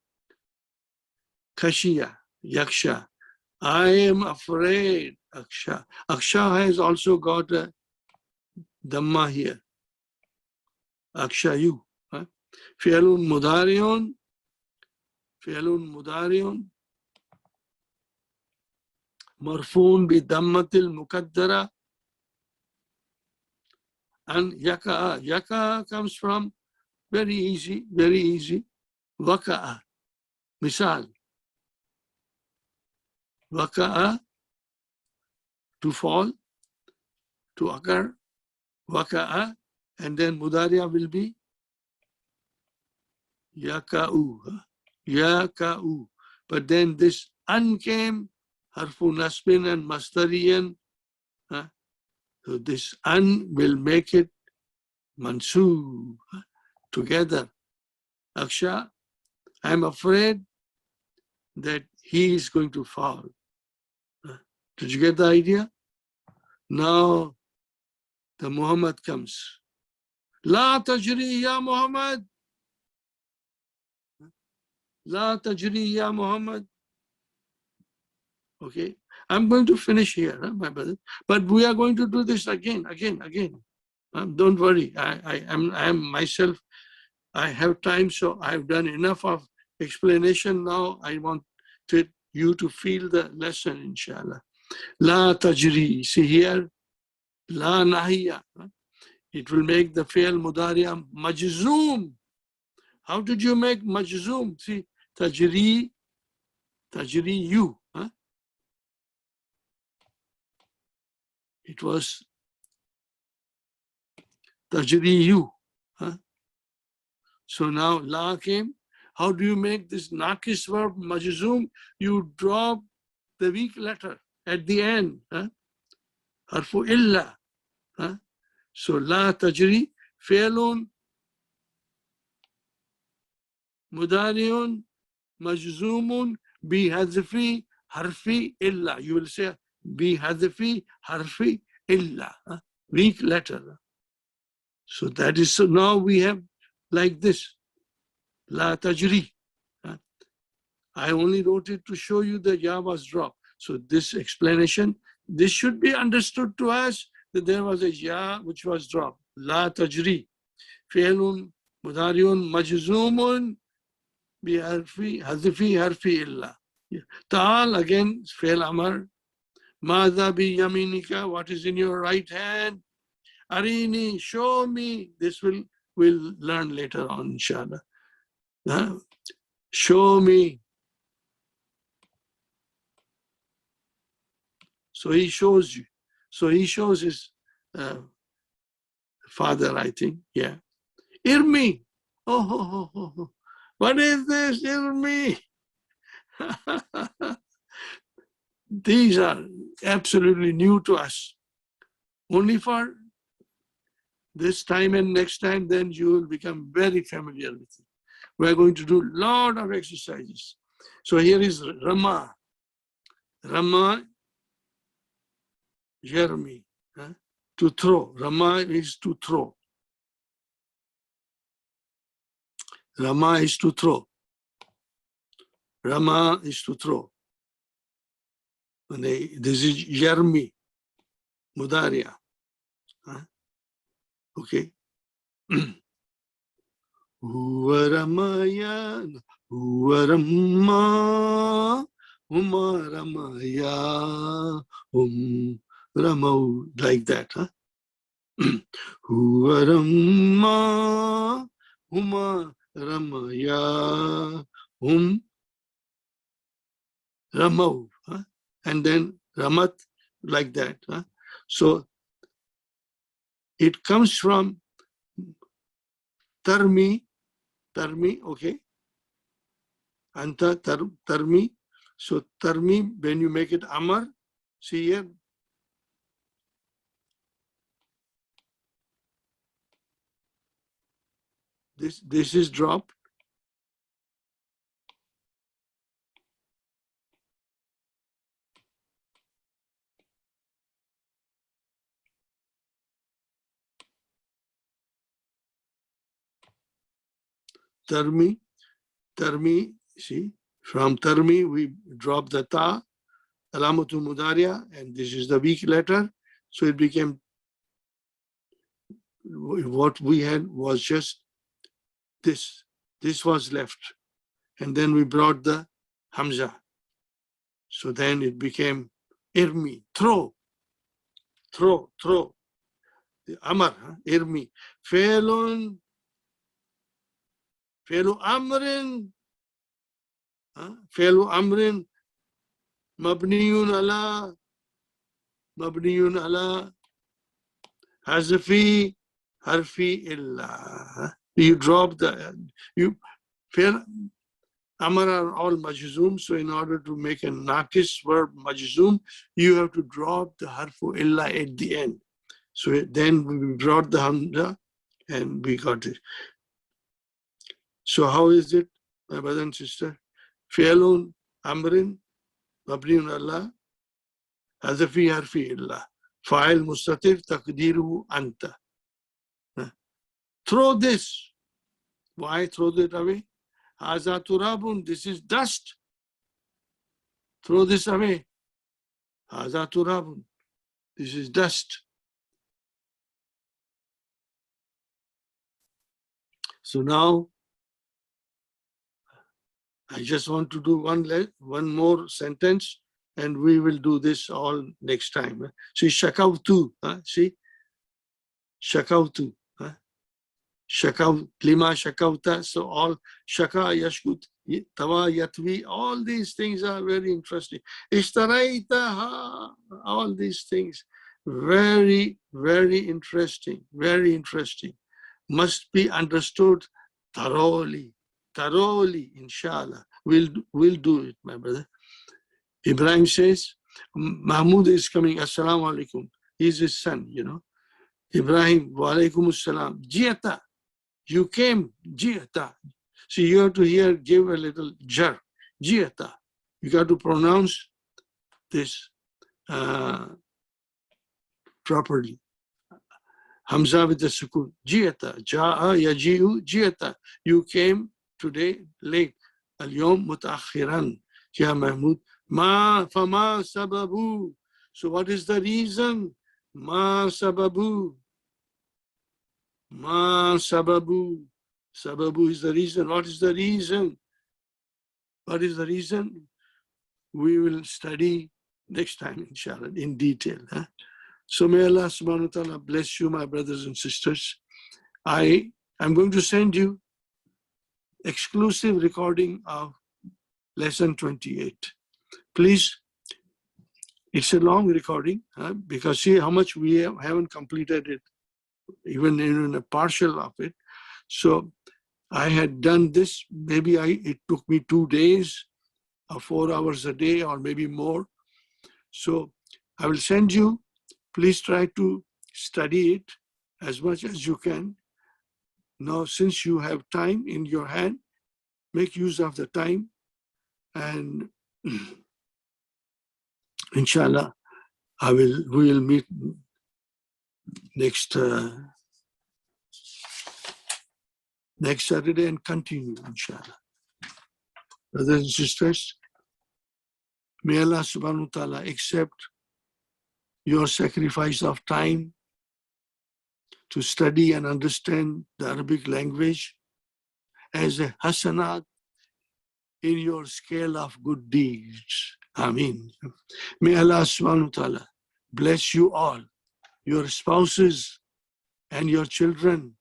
khashiya, yaksha. I am afraid, aksha. Aksha has also got a dhamma here. Akshayu. Fi'lun mudariun. marfoon bi dammatil mukaddara. And yaka'a. Yaka'a comes from very easy, very easy. Waka'a. Misal. Waka'a, to fall, to occur. Waka'a. And then mudariya will be yaka'u. Yaka'u. But then this an came, harfu nasbin and masdariyan. So this an will make it mansoob together. Aksha, I'm afraid that he is going to fall. Did you get the idea? Now the Muhammad comes. La tajri ya Muhammad. La tajri ya Muhammad. Okay. I'm going to finish here, my brother. But we are going to do this again. Don't worry. I am myself. I have time, so I've done enough of explanation. Now I want you to feel the lesson, inshallah. La tajri. See here, la nahiya. It will make the fi'l mudariya majzoom. How did you make majzoom? See, tajri you. It was tajri you. So now la came. How do you make this nakis verb majzoom? You drop the weak letter at the end. Harfu illa. So la tajri, fi'lun mudariun majzoomun bi hadfi harfi illa. You will say bi hadfi harfi illa. Weak letter. So that is, so now we have like this. La tajri. I only wrote it to show you the ya was dropped. So this explanation, this should be understood to us that there was a ya which was dropped. La tajri. Fi'lun mudariun majzoomun bi harfi harfi illa. Ta'al again, fi'l amar. Madha bi yaminika, what is in your right hand? Arini, show me. This we'll learn later on, inshallah. Show me. So he shows you. So he shows his father, I think. Yeah. Irmi. Oh. What is this, Irmi? These are absolutely new to us. Only for this time and next time, then you will become very familiar with it. We're going to do a lot of exercises. So here is Rama. Rama, Jeremy. To throw. Rama is to throw. Rama is to throw. Rama is to throw. And this is Jeremy. Mudariya. Okay. Huwa Ramaya, Huwa Ramma, Huma Ramaya, Ramau, like that. Huwa Ramma, Huma Ramaya, Ramau. And then Ramat, like that. So it comes from Tarmi, okay? Anta Tarmi. So Tarmi, when you make it Amar, see here. This is dropped. Tarmi, see, from Tarmi we drop the ta, alamatu mudariya, and this is the weak letter. So it became, what we had was just this. This was left. And then we brought the Hamza. So then it became irmi, throw. Amar, irmi. Failun amrin, فعل أمر مبني على حذف حرف إلا. You drop you فعل أمر are all majzoom, so in order to make a naqis verb majzoom, you have to drop the harfu illa at the end. So then we brought the hamza and we got it. So how is it, my brother and sister? فعل أمر مبني على حذف حرف إلا فاعل مستتر تقديره أنت. Throw this. Why throw it away? هذا تراب. This is dust. Throw this away. هذا تراب. This is dust. So now I just want to do one more sentence, and we will do this all next time. See, shakawtu. See, shakawtu. Shakaw, lima shakawta. So all shaka, yashkut, tawa, yatvi, all these things are very interesting. Ishtaraita, all these things, very, very interesting, very interesting. Must be understood thoroughly, inshallah. We'll do it, my brother. Ibrahim says, Mahmoud is coming, assalamu alaikum. He's his son, you know. Ibrahim, wa alaikum assalam. Jiyata, you came, jiyata. See, you have to give a little jar. Jiyata. You got to pronounce this properly. Hamza with the sukun. Jiyata. Ja'a yaji'u jiyata. You came today late. Al-yawm mutaakhiran. Ya Mahmud. Fama sababu. So what is the reason? Ma sababu. Ma sababu. Sababu is the reason. What is the reason? What is the reason? We will study next time, inshallah, in detail. So may Allah subhanahu wa ta'ala bless you, my brothers and sisters. I'm going to send you exclusive recording of lesson 28. Please, it's a long recording because see how much we haven't completed it, even in a partial of it. So I had done this, maybe it took me 2 days or 4 hours a day or maybe more. So I will send you, please try to study it as much as you can. Now, since you have time in your hand, make use of the time, and inshallah, we will meet next Saturday and continue, inshallah. Brothers and sisters, may Allah subhanahu wa ta'ala accept your sacrifice of time to study and understand the Arabic language as a hasanat in your scale of good deeds. Ameen. May Allah subhanahu wa ta'ala bless you all, your spouses and your children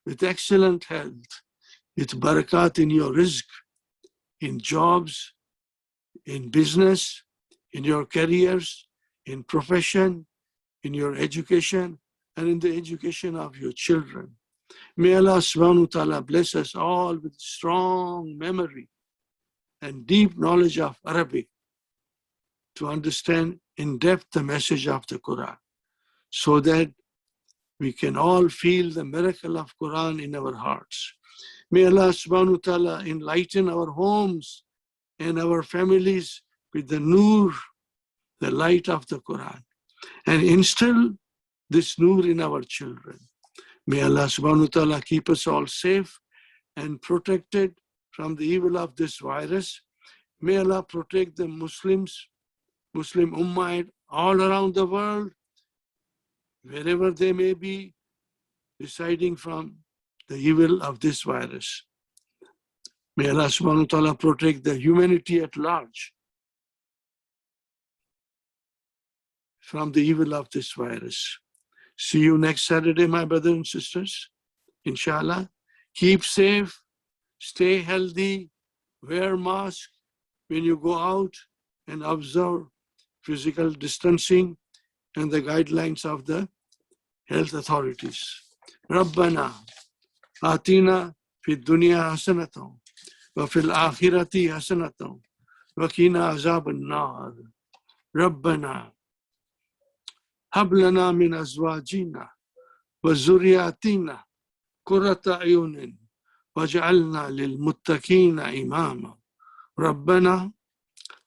with excellent health, with barakat in your rizq, in jobs, in business, in your careers, in profession, in your education, and in the education of your children. May Allah subhanahu wa ta'ala bless us all with strong memory and deep knowledge of Arabic to understand in depth the message of the Quran, so that we can all feel the miracle of Quran in our hearts. May Allah subhanahu wa ta'ala enlighten our homes and our families with the nur, the light of the Quran, and instill this nur in our children. May Allah subhanahu wa ta'ala keep us all safe and protected from the evil of this virus. May Allah protect the Muslims, Muslim Ummah all around the world, wherever they may be, residing from the evil of this virus. May Allah subhanahu wa ta'ala protect the humanity at large. from the evil of this virus. See you next Saturday, my brothers and sisters. Inshallah. Keep safe, stay healthy, wear mask when you go out, and observe physical distancing and the guidelines of the health authorities. Rabbana atina fid dunya hasanatan wa fil akhirati hasanatan wa qina azaban nar. Rabbana hab lana min azwajina wa zurriyatina qurrata ayunin waj'alna lil muttaqina imama. Rabbana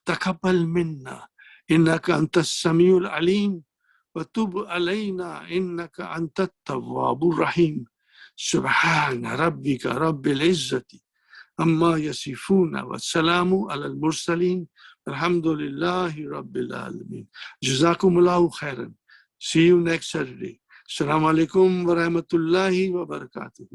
taqabbal minna innaka antas samiul alim wa tub alayna innaka antat tawwabur rahim. Subhana rabbika rabbil izzati amma yasifuna wa salamu alal mursalin alhamdulillahi rabbil alamin. Jazakumullahu khairan. See you next Saturday. Assalamu alaikum wa rahmatullahi wa barakatuh.